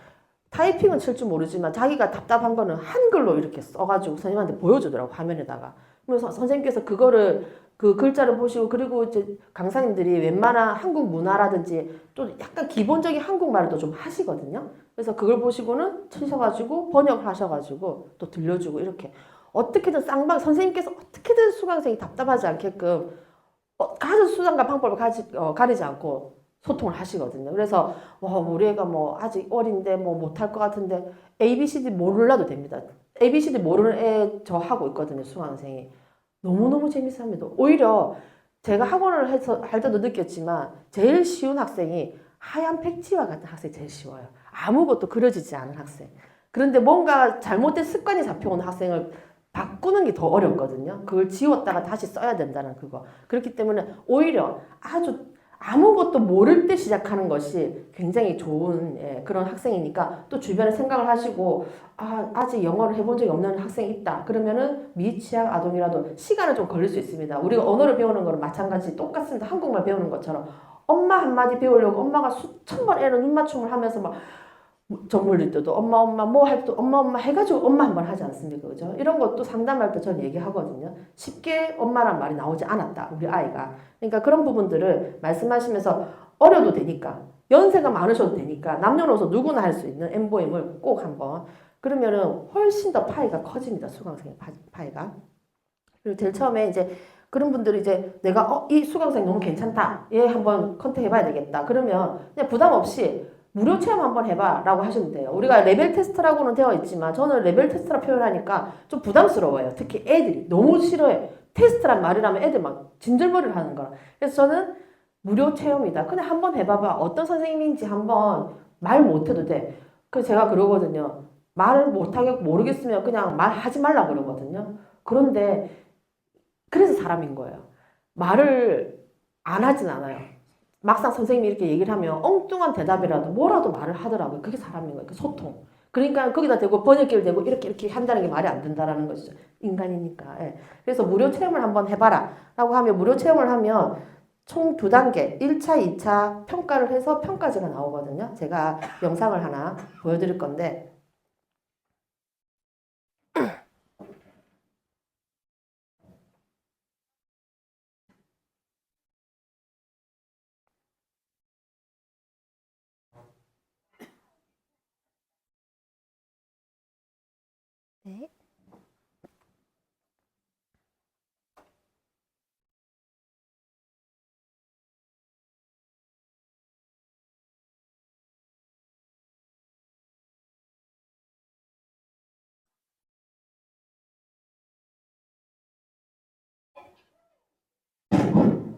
타이핑은 칠 줄 모르지만 자기가 답답한 거는 한글로 이렇게 써가지고 선생님한테 보여주더라고 화면에다가. 그래서 선생님께서 그거를 그 글자를 보시고 그리고 이제 강사님들이 웬만한 한국 문화라든지 또 약간 기본적인 한국말을 또 좀 하시거든요. 그래서 그걸 보시고는 치셔가지고 번역을 하셔가지고 또 들려주고 이렇게 어떻게든 선생님께서 어떻게든 수강생이 답답하지 않게끔 가진 수단과 방법을 가리지 않고 소통을 하시거든요. 그래서 우리 애가 뭐 아직 어린데 뭐 못할 것 같은데 ABCD 몰라도 됩니다. ABCD 모르는 애 저 하고 있거든요. 수강생이. 너무너무 재밌습니다. 오히려 제가 학원을 할 때도 느꼈지만 제일 쉬운 학생이 하얀 백지와 같은 학생이 제일 쉬워요. 아무것도 그려지지 않은 학생. 그런데 뭔가 잘못된 습관이 잡혀오는 학생을 바꾸는 게 더 어렵거든요. 그걸 지웠다가 다시 써야 된다는 그거. 그렇기 때문에 오히려 아무것도 모를 때 시작하는 것이 굉장히 좋은 그런 학생이니까 또 주변에 생각을 하시고 아직 영어를 해본 적이 없는 학생이 있다. 그러면은 미취학 아동이라도 시간은 좀 걸릴 수 있습니다. 우리가 언어를 배우는 거는 마찬가지 똑같습니다. 한국말 배우는 것처럼 엄마 한마디 배우려고 엄마가 수천 번 애는 눈맞춤을 하면서 막 정물릴 때도 엄마 뭐 할 때도 엄마 해가지고 엄마 한 번 하지 않습니까? 그죠? 이런 것도 상담할 때 저는 얘기하거든요. 쉽게 엄마란 말이 나오지 않았다. 우리 아이가. 그러니까 그런 부분들을 말씀하시면서 어려도 되니까 연세가 많으셔도 되니까 남녀노소 누구나 할 수 있는 엠보임을 꼭 한번 그러면은 훨씬 더 파이가 커집니다. 수강생 파이가. 그리고 제일 처음에 이제 그런 분들이 이제 내가 이 수강생 너무 괜찮다. 얘 한번 컨택 해봐야 되겠다. 그러면 그냥 부담 없이 무료 체험 한번 해봐 라고 하시면 돼요. 우리가 레벨 테스트라고는 되어 있지만 저는 레벨 테스트라 표현하니까 좀 부담스러워요. 특히 애들이 너무 싫어해. 테스트란 말이라면 애들 막 진절머리를 하는 거라. 그래서 저는 무료 체험이다. 그냥 한번 해봐봐. 어떤 선생님인지 한번 말 못해도 돼. 그래서 제가 그러거든요. 말을 못하겠고 모르겠으면 그냥 말하지 말라 그러거든요. 그런데 그래서 사람인 거예요. 말을 안 하진 않아요. 막상 선생님이 이렇게 얘기를 하면 엉뚱한 대답이라도 뭐라도 말을 하더라고요. 그게 사람인 거예요. 그 소통. 그러니까 거기다 대고 번역기를 대고 이렇게 한다는 게 말이 안 된다라는 것이죠. 인간이니까. 예. 그래서 무료 체험을 한번 해봐라 라고 하면 무료 체험을 하면 총 2단계 1차, 2차 평가를 해서 평가지가 나오거든요. 제가 영상을 하나 보여드릴 건데 네.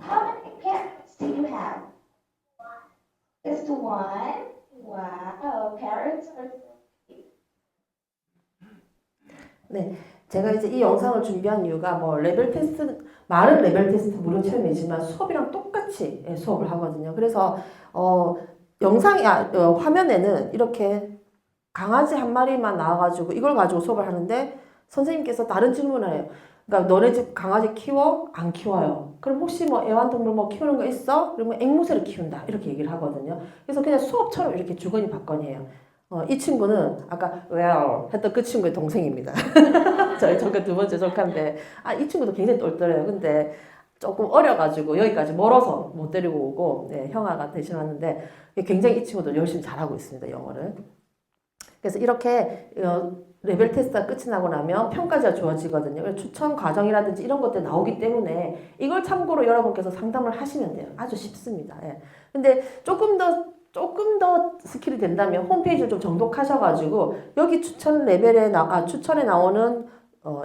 How many parrots do you have? Just one. Wow, parrots are so cute. 네, 제가 이제 이 영상을 준비한 이유가 뭐 레벨 테스트, 말은 레벨 테스트 무료 체험이지만 수업이랑 똑같이 수업을 하거든요. 그래서 화면에는 이렇게 강아지 한 마리만 나와가지고 이걸 가지고 수업을 하는데 선생님께서 다른 질문을 해요. 그러니까 너네 집 강아지 키워? 안 키워요. 그럼 혹시 뭐 애완동물 뭐 키우는 거 있어? 그러면 앵무새를 키운다. 이렇게 얘기를 하거든요. 그래서 그냥 수업처럼 이렇게 주거니 받거니해요. 이 친구는 아까 well 했던 그 친구의 동생입니다. 저희 조카 2번째 조카인데 이 친구도 굉장히 똘똘해요. 근데 조금 어려가지고 여기까지 멀어서 못 데리고 오고 네, 형아가 대신 왔는데 굉장히 이 친구도 열심히 잘하고 있습니다. 영어를. 그래서 이렇게 레벨 테스트가 끝이 나고 나면 평가지가 주어지거든요. 그래서 추천 과정이라든지 이런 것들 나오기 때문에 이걸 참고로 여러분께서 상담을 하시면 돼요. 아주 쉽습니다. 예. 근데 조금 더 스킬이 된다면 홈페이지를 좀 정독하셔가지고 여기 추천에 나오는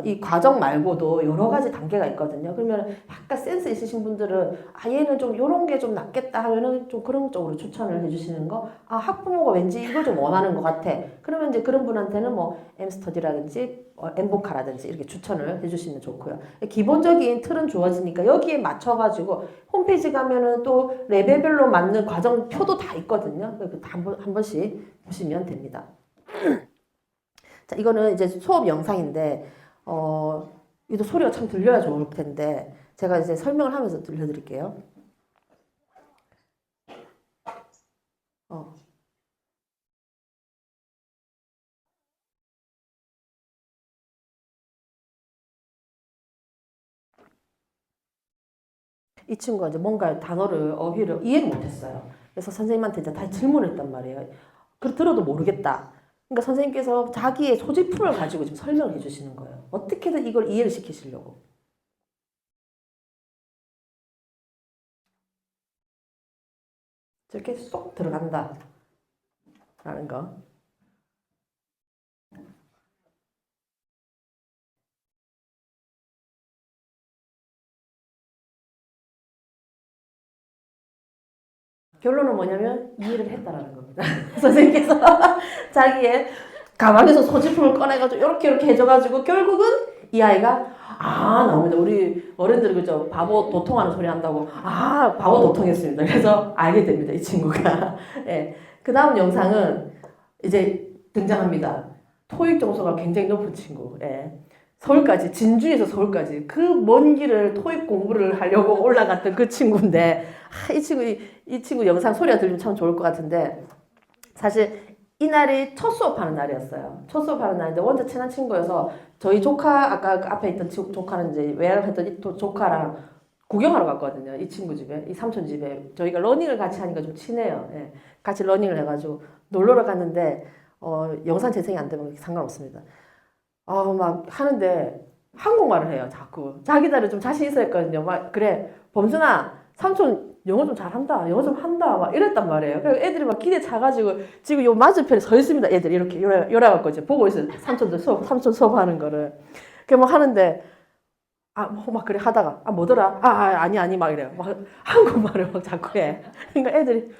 이 과정 말고도 여러 가지 단계가 있거든요. 그러면 약간 센스 있으신 분들은 얘는 좀 요런 게 좀 낫겠다 하면은 좀 그런 쪽으로 추천을 해주시는 거. 학부모가 왠지 이걸 좀 원하는 것 같아. 그러면 이제 그런 분한테는 뭐 엠스터디라든지 엠보카라든지 이렇게 추천을 해주시면 좋고요. 기본적인 틀은 주어지니까 여기에 맞춰가지고 홈페이지 가면은 또 레벨별로 맞는 과정표도 다 있거든요. 한 번씩 보시면 됩니다. 자, 이거는 이제 수업 영상인데 이도 소리가 참 들려야 좋을 텐데 제가 이제 설명을 하면서 들려드릴게요. 이 친구가 이제 뭔가 단어를 어휘를 이해를 못했어요. 그래서 선생님한테 이제 다시 질문을 했단 말이에요. 들어도 모르겠다. 그러니까 선생님께서 자기의 소지품을 가지고 지금 설명을 해주시는 거예요. 어떻게든 이걸 이해를 시키시려고. 저렇게 쏙 들어간다. 라는 거. 결론은 뭐냐면 이해를 했다라는 겁니다. 선생님께서 자기의 가방에서 소지품을 꺼내가지고 이렇게 해줘가지고 결국은 이 아이가 나옵니다. 우리 어른들 그죠? 바보 도통하는 소리 한다고 바보 도통했습니다. 그래서 알게 됩니다. 이 친구가. 예. 그 다음 영상은 이제 등장합니다. 토익 점수가 굉장히 높은 친구. 예. 서울까지 진주에서 서울까지 그 먼 길을 토익 공부를 하려고 올라갔던 그 친구인데 이 친구 영상 소리가 들리면 참 좋을 것 같은데 사실 이날이 첫 수업하는 날이었어요. 첫 수업하는 날인데 원래 친한 친구여서 저희 조카 아까 그 앞에 있던 조카는 이제 외를 했던 이 조카랑 구경하러 갔거든요. 이 친구 집에, 이 삼촌 집에. 저희가 러닝을 같이 하니까 좀 친해요. 예. 같이 러닝을 해가지고 놀러를 갔는데, 영상 재생이 안 되면 상관없습니다. 막 하는데, 한국말을 해요, 자꾸. 자기들은 좀 자신 있어 했거든요. 막, 그래, 범준아, 삼촌 영어 좀 잘한다. 영어 좀 한다. 막 이랬단 말이에요. 그래서 애들이 막 기대 차가지고, 지금 요 맞은편에 서 있습니다. 애들이 이렇게 요래갖고 이제 보고 있어요. 삼촌 수업하는 거를. 그막 하는데, 막 그래 하다가, 뭐더라? 아니, 막 이래요. 막 한국말을 막 자꾸 해. 그러니까 애들이,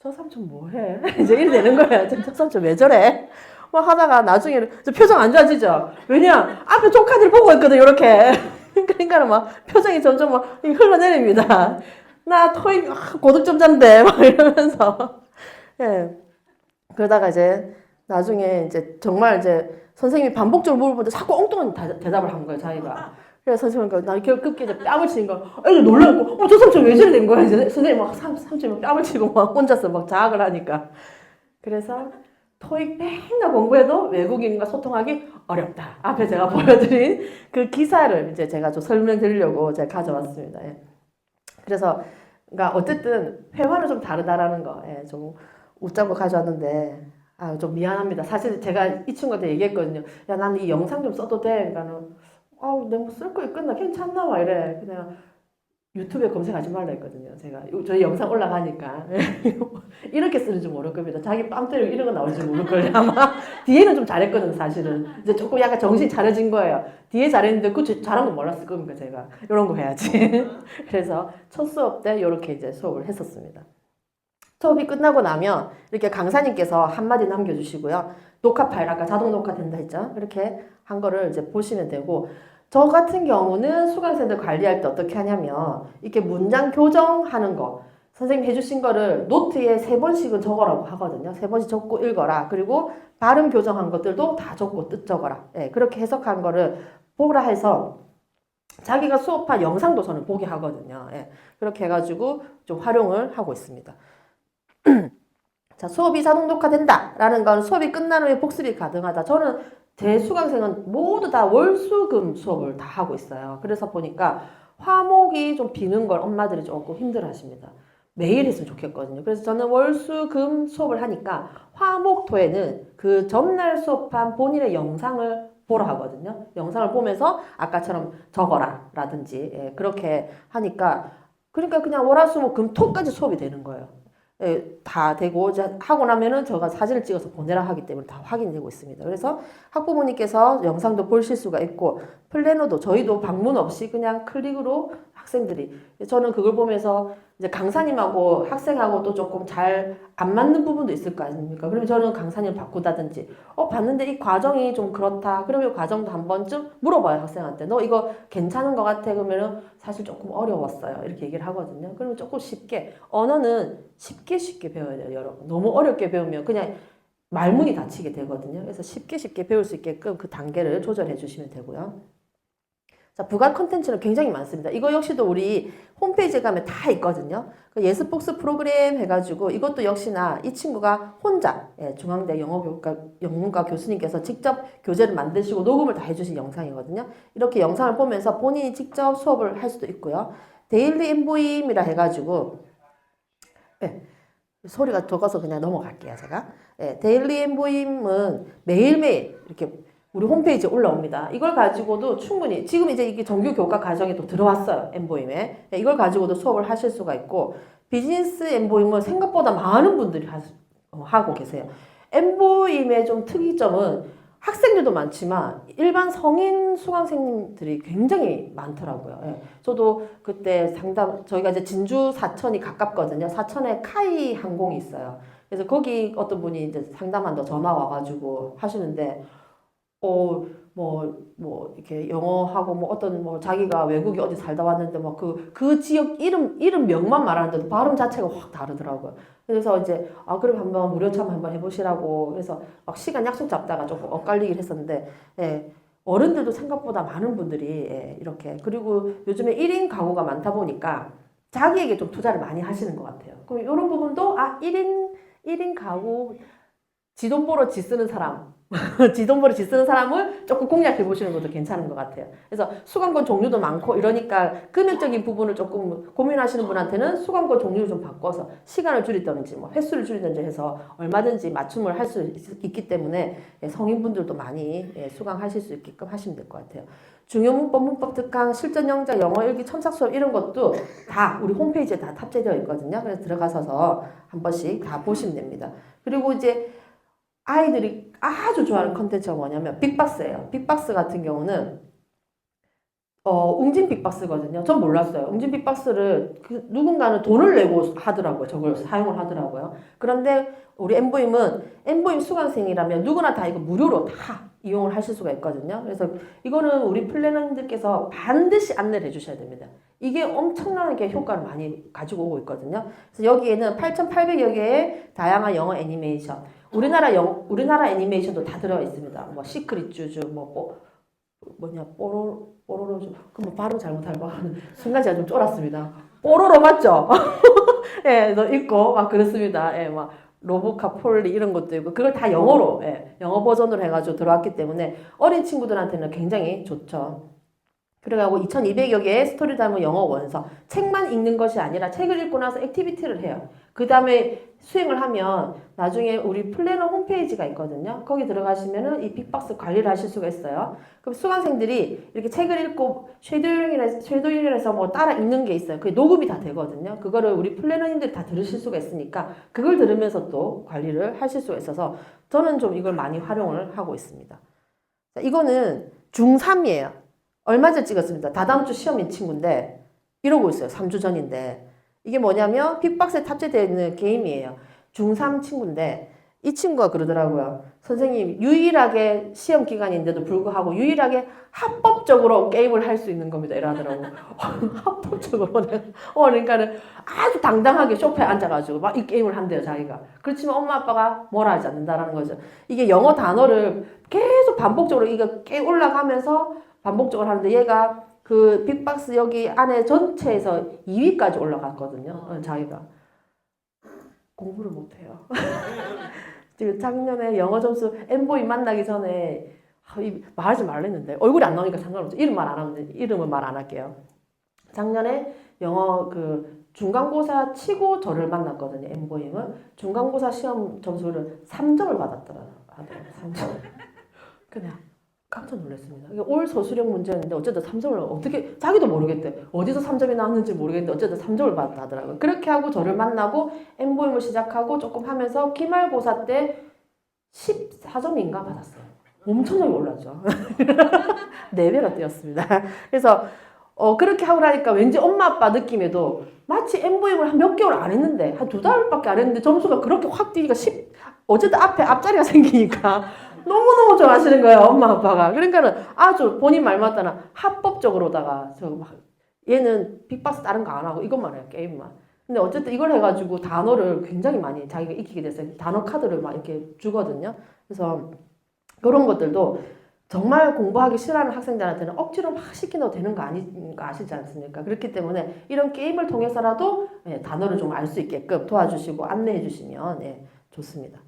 저 삼촌 뭐 해? 이제 이래 되는 거예요. 저 삼촌 왜 저래? 막 하다가 나중에는 저 표정 안 좋아지죠? 왜냐? 앞에 조카들 보고 있거든, 이렇게. 그러니까 막 표정이 점점 막 흘러내립니다. 나 토익 고득점자인데, 막 이러면서. 예. 그러다가 이제 나중에 이제 정말 이제 선생님이 반복적으로 물어보는데 자꾸 엉뚱한 대답을 한 거예요, 자기가. 그래서 선생님이 나 급기 이제 뺨을 치는 거, 애들 놀라고, 저 삼촌 왜 저래 된 거야? 이제 선생님 막 삼촌이 뺨을 치고 막 혼자서 막 자학을 하니까. 그래서 토익 맨날 공부해도 외국인과 소통하기 어렵다. 앞에 제가 보여드린 그 기사를 이제 제가 좀 설명드리려고 제가 가져왔습니다. 예. 그래서, 그러니까 어쨌든 회화는 좀 다르다라는 거, 예, 좀 웃자고 가져왔는데, 좀 미안합니다. 사실 제가 이 친구한테 얘기했거든요. 야, 나는 이 영상 좀 써도 돼? 그러니까는, 내가 쓸 거 있겠나? 괜찮나? 막 이래. 그냥 유튜브에 검색하지 말라 했거든요. 제가 저희 영상 올라가니까 이렇게 쓰는 줄 모를 겁니다. 자기 뺨 때리고 이런 거 나올 줄 모를 걸요. 아마 뒤에는 좀 잘했거든 사실은. 이제 조금 약간 정신 차려진 거예요. 뒤에 잘했는데 그 잘한 건 몰랐을 겁니다. 제가 이런 거 해야지. 그래서 첫 수업 때 이렇게 이제 수업을 했었습니다. 수업이 끝나고 나면 이렇게 강사님께서 한마디 남겨주시고요. 녹화 파일 아까 자동 녹화 된다 했죠. 이렇게 한 거를 이제 보시면 되고. 저 같은 경우는 수강생들 관리할 때 어떻게 하냐면 이렇게 문장 교정하는 거 선생님 해주신 거를 노트에 3번씩은 적어라고 하거든요. 3번씩 적고 읽어라. 그리고 발음 교정한 것들도 다 적고 뜻 적어라. 예, 그렇게 해석한 거를 보라 해서 자기가 수업한 영상도 저는 보게 하거든요. 예, 그렇게 해가지고 좀 활용을 하고 있습니다. 자, 수업이 자동 녹화된다라는 건 수업이 끝난 후에 복습이 가능하다. 저는 제 수강생은 모두 다 월수금 수업을 다 하고 있어요. 그래서 보니까 화목이 좀 비는 걸 엄마들이 조금 힘들어 하십니다. 매일 했으면 좋겠거든요. 그래서 저는 월수금 수업을 하니까 화목토에는 그 전날 수업한 본인의 영상을 보라 하거든요. 영상을 보면서 아까처럼 적어라 라든지 그렇게 하니까 그러니까 그냥 월화수목금토까지 수업이 되는 거예요. 다 되고 이제 하고 나면은 제가 사진을 찍어서 보내라 하기 때문에 다 확인이 되고 있습니다. 그래서 학부모님께서 영상도 보실 수가 있고 플래너도 저희도 방문 없이 그냥 클릭으로 학생들이 저는 그걸 보면서 이제 강사님하고 학생하고도 조금 잘 안 맞는 부분도 있을 거 아닙니까? 그러면 저는 강사님 바꾸다든지 봤는데 이 과정이 좀 그렇다. 그러면 이 과정도 한 번쯤 물어봐요 학생한테. 너 이거 괜찮은 것 같아? 그러면은 사실 조금 어려웠어요. 이렇게 얘기를 하거든요. 그러면 조금 쉽게 언어는 쉽게 배워야 돼요, 여러분. 너무 어렵게 배우면 그냥 말문이 닫히게 되거든요. 그래서 쉽게 배울 수 있게끔 그 단계를 조절해 주시면 되고요. 자, 부가 컨텐츠는 굉장히 많습니다. 이거 역시도 우리 홈페이지에 가면 다 있거든요. 예습복습 프로그램 해가지고 이것도 역시나 이 친구가 혼자 중앙대 영문과 교수님께서 직접 교재를 만드시고 녹음을 다 해주신 영상이거든요. 이렇게 영상을 보면서 본인이 직접 수업을 할 수도 있고요. 데일리 엠보임이라 해가지고 소리가 적어서 그냥 넘어갈게요, 제가. 데일리 엠보임은 매일매일 이렇게 우리 홈페이지에 올라옵니다. 이걸 가지고도 충분히 지금 이제 이게 정규 교과 과정에 또 들어왔어요. 엠보임에. 이걸 가지고도 수업을 하실 수가 있고 비즈니스 엠보임은 생각보다 많은 분들이 하고 계세요. 엠보임의 좀 특이점은 학생들도 많지만 일반 성인 수강생들이 굉장히 많더라고요. 저도 그때 저희가 이제 진주 사천이 가깝거든요. 사천에 카이 항공이 있어요. 그래서 거기 어떤 분이 이제 상담한다 전화 와가지고 하시는데 이렇게 영어하고 자기가 외국에 어디 살다 왔는데 그 지역 이름명만 말하는데도 발음 자체가 확 다르더라고요. 그래서 이제, 그럼 한번 무료 참여 한번 해보시라고. 그래서 막 시간 약속 잡다가 조금 엇갈리긴 했었는데, 어른들도 생각보다 많은 분들이, 이렇게. 그리고 요즘에 1인 가구가 많다 보니까 자기에게 좀 투자를 많이 하시는 것 같아요. 그럼 이런 부분도, 1인 가구, 지 돈 벌어 지 쓰는 사람. 지돈벌이 쓰는 사람을 조금 공략해 보시는 것도 괜찮은 것 같아요. 그래서 수강권 종류도 많고 이러니까 금액적인 부분을 조금 고민하시는 분한테는 수강권 종류를 좀 바꿔서 시간을 줄이든지 뭐 횟수를 줄이든지 해서 얼마든지 맞춤을 할 수 있기 때문에 성인분들도 많이 수강하실 수 있게끔 하시면 될 것 같아요. 중요 문법, 문법 특강, 실전 영작, 영어 일기, 첨삭 수업 이런 것도 다 우리 홈페이지에 다 탑재되어 있거든요. 그래서 들어가셔서 한 번씩 다 보시면 됩니다. 그리고 이제 아이들이 아주 좋아하는 컨텐츠가 뭐냐면 빅박스예요. 빅박스 같은 경우는 웅진 빅박스거든요. 전 몰랐어요. 웅진 빅박스를 누군가는 돈을 내고 하더라고요. 저걸 사용을 하더라고요. 그런데 우리 엠보임 수강생이라면 누구나 다 이거 무료로 다 이용을 하실 수가 있거든요. 그래서 이거는 우리 플래너님들께서 반드시 안내를 해주셔야 됩니다. 이게 엄청나게 효과를 많이 가지고 오고 있거든요. 그래서 여기에는 8,800여 개의 다양한 영어 애니메이션, 우리나라 애니메이션도 다 들어가 있습니다. 뭐 시크릿 주주, 뽀로로주. 그럼 발음 잘못하고 순간 제가 좀 쫄았습니다. 뽀로로 맞죠? 예, 너 있고 막 그렇습니다. 예, 막 로보카 폴리 이런 것도 있고 그걸 다 영어로 영어 버전으로 해가지고 들어왔기 때문에 어린 친구들한테는 굉장히 좋죠. 그래가지고 2,200여 개의 스토리 닮은 영어 원서, 책만 읽는 것이 아니라 책을 읽고 나서 액티비티를 해요. 그 다음에 수행을 하면 나중에 우리 플래너 홈페이지가 있거든요. 거기 들어가시면은 이 빅박스 관리를 하실 수가 있어요. 그럼 수강생들이 이렇게 책을 읽고 쉐도잉이라서 뭐 따라 읽는 게 있어요. 그게 녹음이 다 되거든요. 그거를 우리 플래너님들이 다 들으실 수가 있으니까 그걸 들으면서 또 관리를 하실 수가 있어서 저는 좀 이걸 많이 활용을 하고 있습니다. 자, 이거는 중3이에요. 얼마 전 찍었습니다. 다다음 주 시험인 친구인데 이러고 있어요. 3주 전인데. 이게 뭐냐면 빅박스에 탑재되어 있는 게임이에요. 중3 친구인데 이 친구가 그러더라고요. 선생님 유일하게 시험 기간인데도 불구하고 유일하게 합법적으로 게임을 할 수 있는 겁니다. 이러더라고요. 합법적으로 그러니까는 아주 당당하게 소파에 앉아가지고 막 이 게임을 한대요. 자기가. 그렇지만 엄마 아빠가 뭐라 하지 않는다라는 거죠. 이게 영어 단어를 계속 반복적으로 이거 깨 올라가면서 반복적으로 하는데 얘가 그 빅박스 여기 안에 전체에서 2위까지 올라갔거든요. 자기가. 공부를 못해요. 지금 작년에 영어 점수 엠보이 만나기 전에 말하지 말랬는데 얼굴이 안 나오니까 상관없죠. 이름은 말 안 할게요. 작년에 영어 그 중간고사 치고 저를 만났거든요. 엠보임은 중간고사 시험 점수를 3점을 받았더라고요. 3점. 그냥 깜짝 놀랐습니다. 올 서술형 문제였는데 어쨌든 3점을 어떻게 자기도 모르겠대. 어디서 3점이 나왔는지 모르겠는데 어쨌든 3점을 받았더라고요. 그렇게 하고 저를 만나고 엠보임을 시작하고 조금 하면서 기말고사 때 14점인가 받았어요. 엄청나게 올랐죠. 4배가 뛰었습니다. 그래서 그렇게 하고 나니까 왠지 엄마 아빠 느낌에도 마치 엠보임을 한 몇 개월 안 했는데 한 2달밖에 안 했는데 점수가 그렇게 확 뛰니까 어쨌든 앞자리가 생기니까 너무너무 좋아하시는 거예요, 엄마 아빠가. 그러니까는 아주 본인 말 맞다나 합법적으로다가 얘는 빅박스 다른 거 안 하고 이것만 해요, 게임만. 근데 어쨌든 이걸 해가지고 단어를 굉장히 많이 자기가 익히게 됐어요. 단어 카드를 막 이렇게 주거든요. 그래서 그런 것들도 정말 공부하기 싫어하는 학생들한테는 억지로 막 시킨다고 되는 거 아닌 거 아시지 않습니까? 그렇기 때문에 이런 게임을 통해서라도 단어를 좀 알 수 있게끔 도와주시고 안내해 주시면 좋습니다.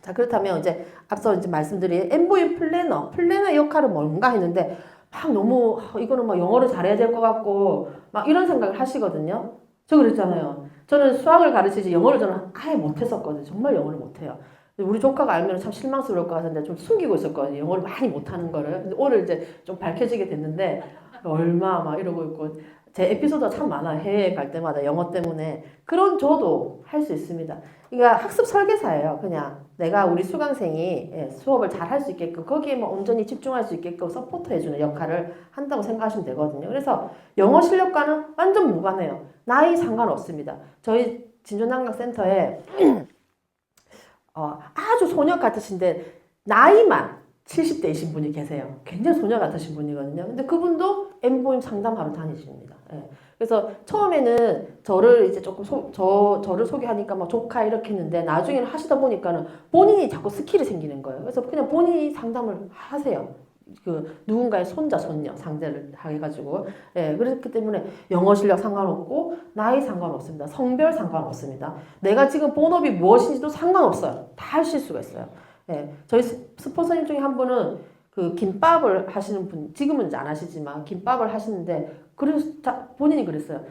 자, 그렇다면 이제 앞서 이제 말씀드린 엠보임 플래너 역할은 뭔가 했는데 막 너무 이거는 막 영어를 잘해야 될 것 같고 막 이런 생각을 하시거든요. 저 그랬잖아요. 저는 수학을 가르치지 영어를 저는 아예 못했었거든요. 정말 영어를 못해요. 우리 조카가 알면 참 실망스러울 것 같은데 좀 숨기고 있었거든요. 영어를 많이 못하는 거를. 근데 오늘 이제 좀 밝혀지게 됐는데 얼마 막 이러고 있고 제 에피소드가 참 많아요. 해외에 갈 때마다 영어 때문에. 그런 저도 할 수 있습니다. 그러니까 학습 설계사예요. 그냥 내가 우리 수강생이 수업을 잘 할 수 있게끔 거기에 뭐 온전히 집중할 수 있게끔 서포트해주는 역할을 한다고 생각하시면 되거든요. 그래서 영어 실력과는 완전 무관해요. 나이 상관없습니다. 저희 진존남각센터에 아주 소녀 같으신데 나이만 70대이신 분이 계세요. 굉장히 소녀 같으신 분이거든요. 근데 그분도 엠보임 상담하러 다니십니다. 그래서 처음에는 저를 이제 조금 저를 소개하니까 막 조카 이렇게 했는데 나중에는 하시다 보니까는 본인이 자꾸 스킬이 생기는 거예요. 그래서 그냥 본인이 상담을 하세요. 그 누군가의 손자 손녀 상대를 해가지고 그렇기 때문에 영어 실력 상관없고 나이 상관없습니다. 성별 상관없습니다. 내가 지금 본업이 무엇인지도 상관없어요. 다 하실 수가 있어요. 예, 저희 스폰서님 중에 한 분은 그 김밥을 하시는 분, 지금은 이제 안 하시지만 김밥을 하시는데 그래서 본인이 그랬어요.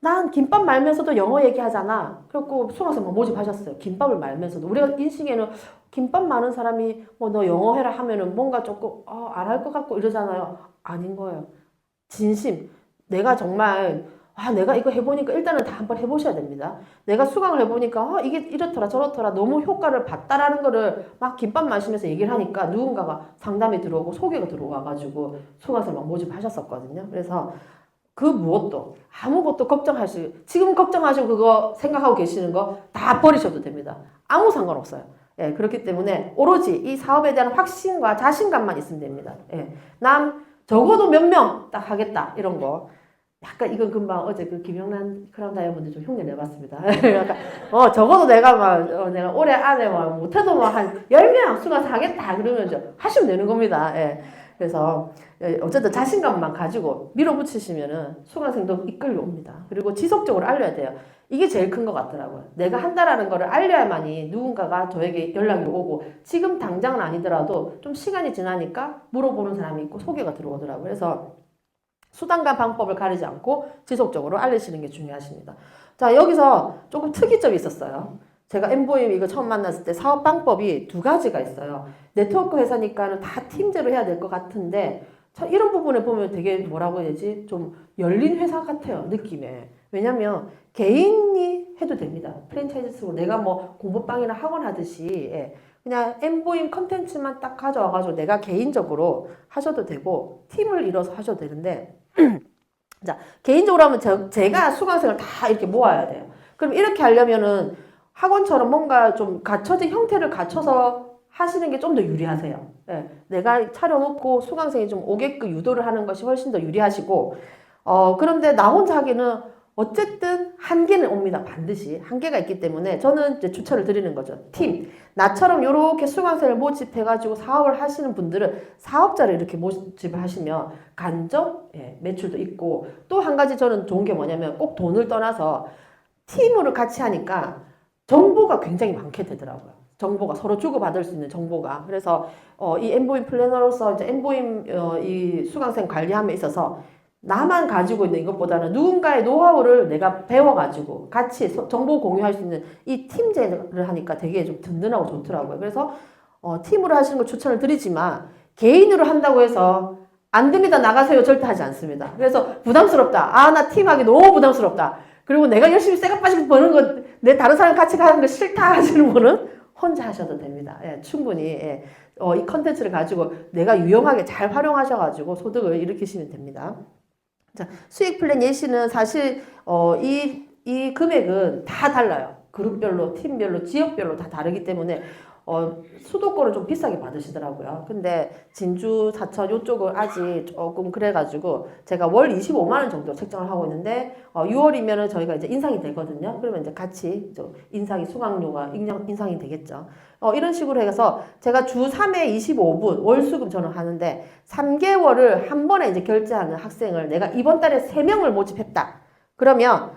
난 김밥 말면서도 영어 얘기하잖아. 그래갖고 수강생 막 모집하셨어요. 김밥을 말면서도. 우리가 인식에는 김밥 많은 사람이 뭐 너 영어 해라 하면은 뭔가 조금 안 할 것 같고 이러잖아요. 아닌 거예요. 진심. 내가 정말 내가 이거 해보니까 일단은 다 한번 해보셔야 됩니다. 내가 수강을 해보니까 이게 이렇더라 저렇더라 너무 효과를 봤다라는 거를 막 김밥 마시면서 얘기를 하니까 누군가가 상담이 들어오고 소개가 들어와가지고 수강생 막 모집하셨었거든요. 그래서 그 무엇도 아무것도 지금 걱정하시고 그거 생각하고 계시는 거 다 버리셔도 됩니다. 아무 상관없어요. 예, 그렇기 때문에 오로지 이 사업에 대한 확신과 자신감만 있으면 됩니다. 예, 난 적어도 몇 명 딱 하겠다 이런 거. 약간 이건 금방 어제 그 김영란 크라운 다이아몬드 좀 흉내 내봤습니다. 약간 적어도 내가 올해 안에 못해도 한 10명 수강생 하겠다 그러면 하시면 되는 겁니다. 예. 그래서 어쨌든 자신감만 가지고 밀어붙이시면은 수강생도 이끌려옵니다. 그리고 지속적으로 알려야 돼요. 이게 제일 큰 것 같더라고요. 내가 한다라는 거를 알려야만이 누군가가 저에게 연락이 오고 지금 당장은 아니더라도 좀 시간이 지나니까 물어보는 사람이 있고 소개가 들어오더라고요. 그래서 수단과 방법을 가리지 않고 지속적으로 알리시는 게 중요하십니다. 자, 여기서 조금 특이점이 있었어요. 제가 엠보임 이거 처음 만났을 때 사업 방법이 두 가지가 있어요. 네트워크 회사니까는 다 팀제로 해야 될 것 같은데 이런 부분에 보면 되게 뭐라고 해야 되지? 좀 열린 회사 같아요, 느낌에. 왜냐면 개인이 해도 됩니다. 프랜차이즈 쓰고 내가 뭐 공부방이나 학원 하듯이 그냥 엠보임 컨텐츠만 딱 가져와가지고 내가 개인적으로 하셔도 되고 팀을 이뤄서 하셔도 되는데 자, 개인적으로 하면 제가 수강생을 다 이렇게 모아야 돼요. 그럼 이렇게 하려면은 학원처럼 뭔가 좀 갖춰진 형태를 갖춰서 하시는 게 좀 더 유리하세요. 예, 내가 차려놓고 수강생이 좀 오게끔 유도를 하는 것이 훨씬 더 유리하시고, 그런데 나 혼자 하기는 어쨌든 한계는 옵니다. 반드시. 한계가 있기 때문에 저는 이제 추천을 드리는 거죠. 팀. 나처럼 이렇게 수강생을 모집해가지고 사업을 하시는 분들은 사업자를 이렇게 모집을 하시면 간접 매출도 있고 또 한 가지 저는 좋은 게 뭐냐면 꼭 돈을 떠나서 팀으로 같이 하니까 정보가 굉장히 많게 되더라고요. 정보가 서로 주고받을 수 있는 정보가. 그래서 이 엠보임 플래너로서 이제 엠보임 이 수강생 관리함에 있어서 나만 가지고 있는 이것보다는 누군가의 노하우를 내가 배워가지고 같이 정보 공유할 수 있는 이 팀제를 하니까 되게 좀 든든하고 좋더라고요. 그래서 팀으로 하시는 걸 추천을 드리지만 개인으로 한다고 해서 안 됩니다. 나가세요. 절대 하지 않습니다. 그래서 부담스럽다. 나 팀하기 너무 부담스럽다. 그리고 내가 열심히 쇠가 빠지고 버는 거, 내 다른 사람 같이 가는 거 싫다 하시는 분은 혼자 하셔도 됩니다. 충분히 이 컨텐츠를 가지고 내가 유용하게 잘 활용하셔가지고 소득을 일으키시면 됩니다. 자, 수익 플랜 예시는 사실 이 금액은 다 달라요. 그룹별로, 팀별로, 지역별로 다 다르기 때문에 수도권을 좀 비싸게 받으시더라고요. 근데 진주, 사천 요쪽은 아직 조금 그래가지고 제가 월 25만 원 정도 책정을 하고 있는데 6월이면은 저희가 이제 인상이 되거든요. 그러면 이제 같이 인상이 수강료가 인상이 되겠죠. 이런 식으로 해서 제가 주 3회 25분 월수금 저는 하는데 3개월을 한 번에 이제 결제하는 학생을 내가 이번 달에 3명을 모집했다. 그러면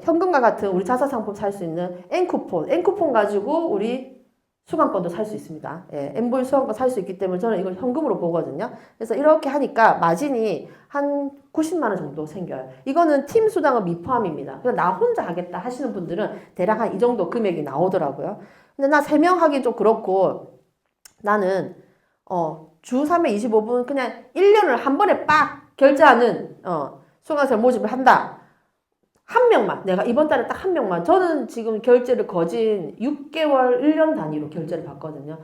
현금과 같은 우리 자사상품 살 수 있는 N쿠폰 가지고 우리 수강권도 살 수 있습니다. 엠보임 수강권 살 수 있기 때문에 저는 이걸 현금으로 보거든요. 그래서 이렇게 하니까 마진이 한 90만 원 정도 생겨요. 이거는 팀 수당은 미포함입니다. 그래서 나 혼자 하겠다 하시는 분들은 대략 한 이 정도 금액이 나오더라고요. 근데 나 3명 하기 좀 그렇고 나는 주 3회 25분 그냥 1년을 한 번에 빡 결제하는 수강생 모집을 한다. 한 명만, 내가 이번 달에 딱 한 명만. 저는 지금 결제를 거진 6개월, 1년 단위로 결제를 받거든요.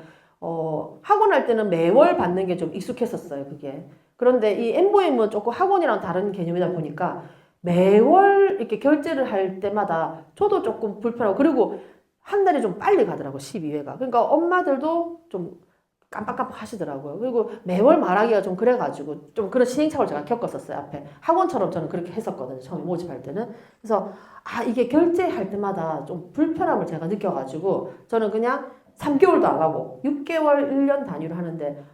학원 할 때는 매월 받는 게 좀 익숙했었어요, 그게. 그런데 이 엠보임은 조금 학원이랑 다른 개념이다 보니까 매월 이렇게 결제를 할 때마다 저도 조금 불편하고, 그리고 한 달이 좀 빨리 가더라고, 12회가. 그러니까 엄마들도 좀 깜빡깜빡 하시더라고요. 그리고 매월 말하기가 좀 그래가지고 좀 그런 시행착오를 제가 겪었었어요. 앞에 학원처럼 저는 그렇게 했었거든요. 처음에 모집할 때는. 그래서 이게 결제할 때마다 좀 불편함을 제가 느껴가지고 저는 그냥 3개월도 안 하고 6개월, 1년 단위로 하는데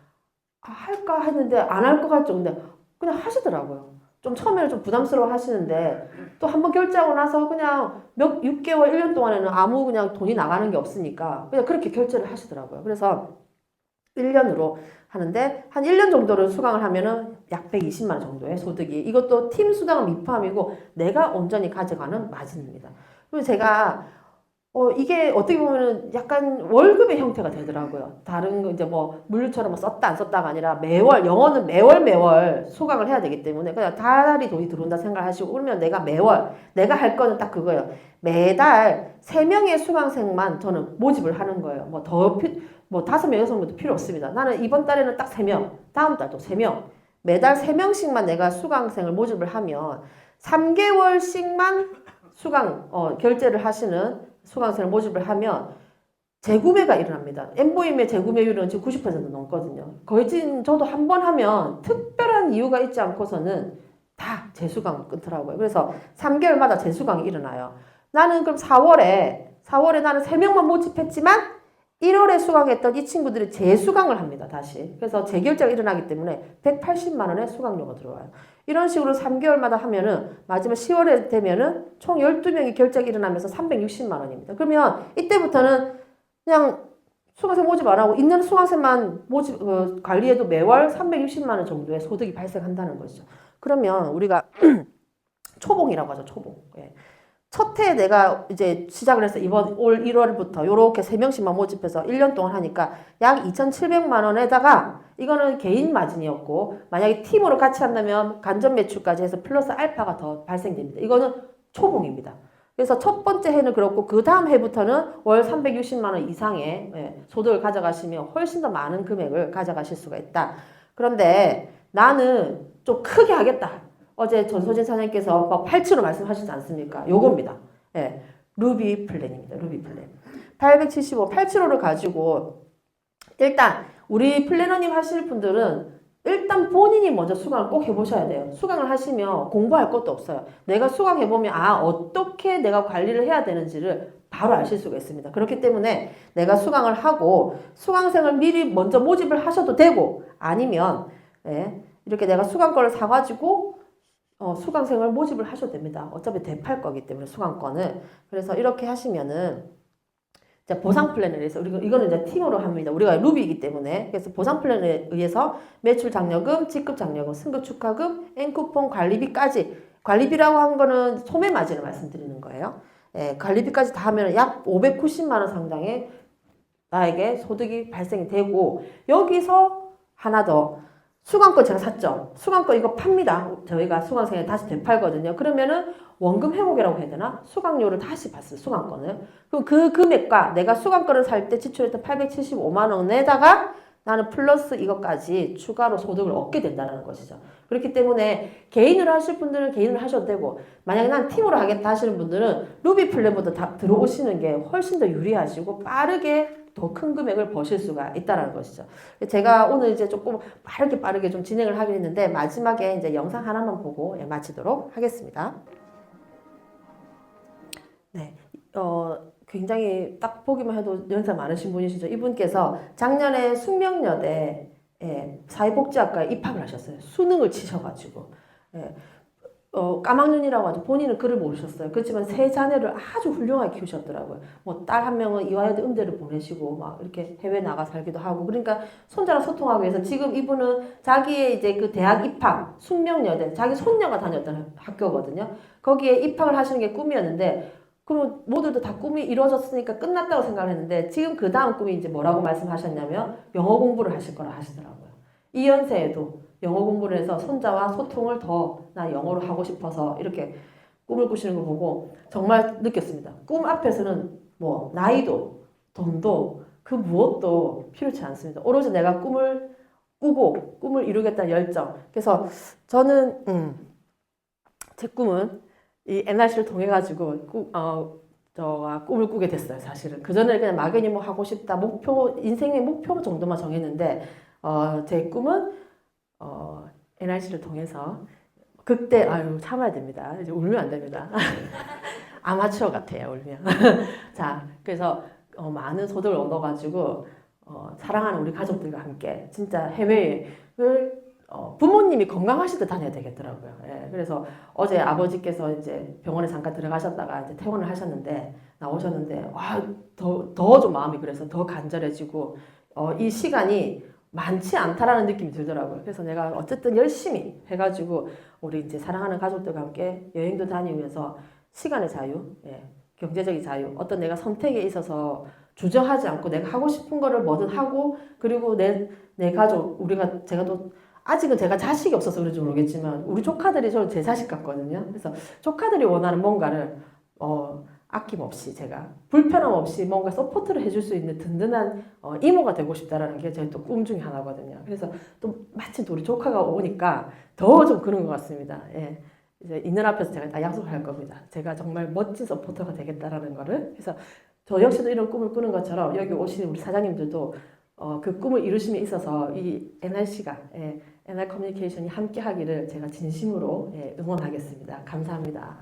할까 했는데 안 할 것 같죠. 근데 그냥 하시더라고요. 좀 처음에는 좀 부담스러워 하시는데 또 한 번 결제하고 나서 그냥 6개월, 1년 동안에는 아무 그냥 돈이 나가는 게 없으니까 그냥 그렇게 결제를 하시더라고요. 그래서 1년으로 하는데 한 1년 정도를 수강을 하면은 약 120만 원 정도의 소득이 이것도 팀 수당은 미포함이고 내가 온전히 가져가는 마진입니다. 그리고 제가 이게 어떻게 보면은 약간 월급의 형태가 되더라고요. 다른 거 이제 뭐 물류처럼 뭐 썼다 안 썼다가 아니라 매월 영어는 매월 수강을 해야 되기 때문에 그냥 달달이 돈이 들어온다 생각하시고 그러면 내가 매월 내가 할 거는 딱 그거예요. 매달 3명의 수강생만 저는 모집을 하는 거예요. 뭐 5명, 6명도 필요 없습니다. 나는 이번 달에는 딱 3명, 다음 달도 3명, 매달 3명씩만 내가 수강생을 모집을 하면 3개월씩만 결제를 하시는 수강생을 모집을 하면 재구매가 일어납니다. 엠보임의 재구매율은 지금 90% 넘거든요. 거의 저도 한 번 하면 특별한 이유가 있지 않고서는 다 재수강 끊더라고요. 그래서 3개월마다 재수강이 일어나요. 나는 그럼 4월에 나는 3명만 모집했지만 1월에 수강했던 이 친구들이 재수강을 합니다. 다시. 그래서 재결제가 일어나기 때문에 180만 원의 수강료가 들어와요. 이런 식으로 3개월마다 하면은 마지막 10월에 되면은 총 12명이 결제가 일어나면서 360만 원입니다. 그러면 이때부터는 그냥 수강생 모집 안 하고 있는 수강생만 관리해도 매월 360만 원 정도의 소득이 발생한다는 것이죠. 그러면 우리가 초봉이라고 하죠. 초봉. 예. 첫 해에 내가 이제 시작을 해서 이번 올 1월부터 요렇게 3명씩만 모집해서 1년 동안 하니까 약 2,700만 원에다가 이거는 개인 마진이었고 만약에 팀으로 같이 한다면 간접 매출까지 해서 플러스 알파가 더 발생됩니다. 이거는 초봉입니다. 그래서 첫 번째 해는 그렇고 그 다음 해부터는 월 360만 원 이상의 소득을 가져가시면 훨씬 더 많은 금액을 가져가실 수가 있다. 그런데 나는 좀 크게 하겠다. 어제 전소진 사장님께서 막 875 말씀하시지 않습니까? 요겁니다. 예. 루비 플랜입니다. 루비 플랜. 875, 875를 가지고 일단 우리 플래너님 하실 분들은 일단 본인이 먼저 수강을 꼭 해보셔야 돼요. 수강을 하시면 공부할 것도 없어요. 내가 수강해보면 어떻게 내가 관리를 해야 되는지를 바로 아실 수가 있습니다. 그렇기 때문에 내가 수강을 하고 수강생을 미리 먼저 모집을 하셔도 되고 아니면 이렇게 내가 수강권을 사가지고 수강생을 모집을 하셔도 됩니다. 어차피 대팔 거기 때문에 수강권을. 그래서 이렇게 하시면은 이제 보상 플랜에 의해서 이거는 이제 팀으로 합니다. 우리가 루비이기 때문에 그래서 보상 플랜에 의해서 매출 장려금, 직급 장려금, 승급 축하금, N쿠폰 관리비까지 관리비라고 한 거는 소매 마진을 말씀드리는 거예요. 관리비까지 다 하면 약 590만 원 상당의 나에게 소득이 발생이 되고 여기서 하나 더 수강권 제가 샀죠. 수강권 이거 팝니다. 저희가 수강생에 다시 되팔거든요. 그러면은 원금 회복이라고 해야 되나? 수강료를 다시 받습니다. 수강권을. 그럼 그 금액과 내가 수강권을 살 때 지출했던 875만 원에다가 나는 플러스 이것까지 추가로 소득을 얻게 된다는 것이죠. 그렇기 때문에 개인으로 하실 분들은 개인으로 하셔도 되고 만약에 난 팀으로 하겠다 하시는 분들은 루비 플랜부터 다 들어오시는 게 훨씬 더 유리하시고 빠르게 더 큰 금액을 버실 수가 있다는 것이죠. 제가 오늘 이제 조금 빠르게 좀 진행을 하긴 했는데 마지막에 이제 영상 하나만 보고 마치도록 하겠습니다. 네, 굉장히 딱 보기만 해도 연세 많으신 분이시죠. 이분께서 작년에 숙명여대 사회복지학과에 입학을 하셨어요. 수능을 치셔가지고. 까막눈이라고 하죠. 본인은 글을 모르셨어요. 그렇지만 세 자녀를 아주 훌륭하게 키우셨더라고요. 뭐 딸 한 명은 이화여대 음대를 보내시고 막 이렇게 해외 나가 살기도 하고 그러니까 손자랑 소통하기 위해서 지금 이분은 자기의 이제 그 대학 입학 숙명여대 자기 손녀가 다녔던 학교거든요. 거기에 입학을 하시는 게 꿈이었는데 그럼 모두도 다 꿈이 이루어졌으니까 끝났다고 생각을 했는데 지금 그 다음 꿈이 이제 뭐라고 말씀하셨냐면 영어 공부를 하실 거라 하시더라고요. 이 연세에도 영어 공부를 해서 손자와 소통을 더 나 영어로 하고 싶어서 이렇게 꿈을 꾸시는 거 보고 정말 느꼈습니다. 꿈 앞에서는 뭐 나이도 돈도 그 무엇도 필요치 않습니다. 오로지 내가 꿈을 꾸고 꿈을 이루겠다는 열정. 그래서 저는 제 꿈은 이 NRC를 통해 가지고 저가 꿈을 꾸게 됐어요. 사실은 그 전에 그냥 막연히 뭐 하고 싶다 목표 인생의 목표 정도만 정했는데 제 꿈은 NRC를 통해서 그때 참아야 됩니다. 이제 울면 안 됩니다. 아마추어 같아요. 울면. 자, 그래서 많은 소득을 얻어가지고 사랑하는 우리 가족들과 함께 진짜 해외를 부모님이 건강하실 때 다녀야 되겠더라고요. 예, 그래서 어제 아버지께서 이제 병원에 잠깐 들어가셨다가 이제 퇴원을 하셨는데 나오셨는데 더 좀 마음이 그래서 더 간절해지고 이 시간이 많지 않다라는 느낌이 들더라고요. 그래서 내가 어쨌든 열심히 해가지고 우리 이제 사랑하는 가족들과 함께 여행도 다니면서 시간의 자유, 예, 경제적인 자유, 어떤 내가 선택에 있어서 주저하지 않고 내가 하고 싶은 거를 뭐든 하고 그리고 내 가족, 제가 또 아직은 제가 자식이 없어서 그런지 모르겠지만 우리 조카들이 저는 제 자식 같거든요. 그래서 조카들이 원하는 뭔가를 아낌없이 제가 불편함 없이 뭔가 서포트를 해줄 수 있는 든든한 이모가 되고 싶다라는 게 제 또 꿈 중에 하나거든요. 그래서 또 마침 또 우리 조카가 오니까 더 좀 그런 것 같습니다. 예. 이제 있는 앞에서 제가 다 약속할 겁니다. 제가 정말 멋진 서포터가 되겠다라는 거를. 그래서 저 역시도 이런 꿈을 꾸는 것처럼 여기 오시는 우리 사장님들도 그 꿈을 이루심에 있어서 이 NRC가 NR 커뮤니케이션이 함께 하기를 제가 진심으로 응원하겠습니다. 감사합니다.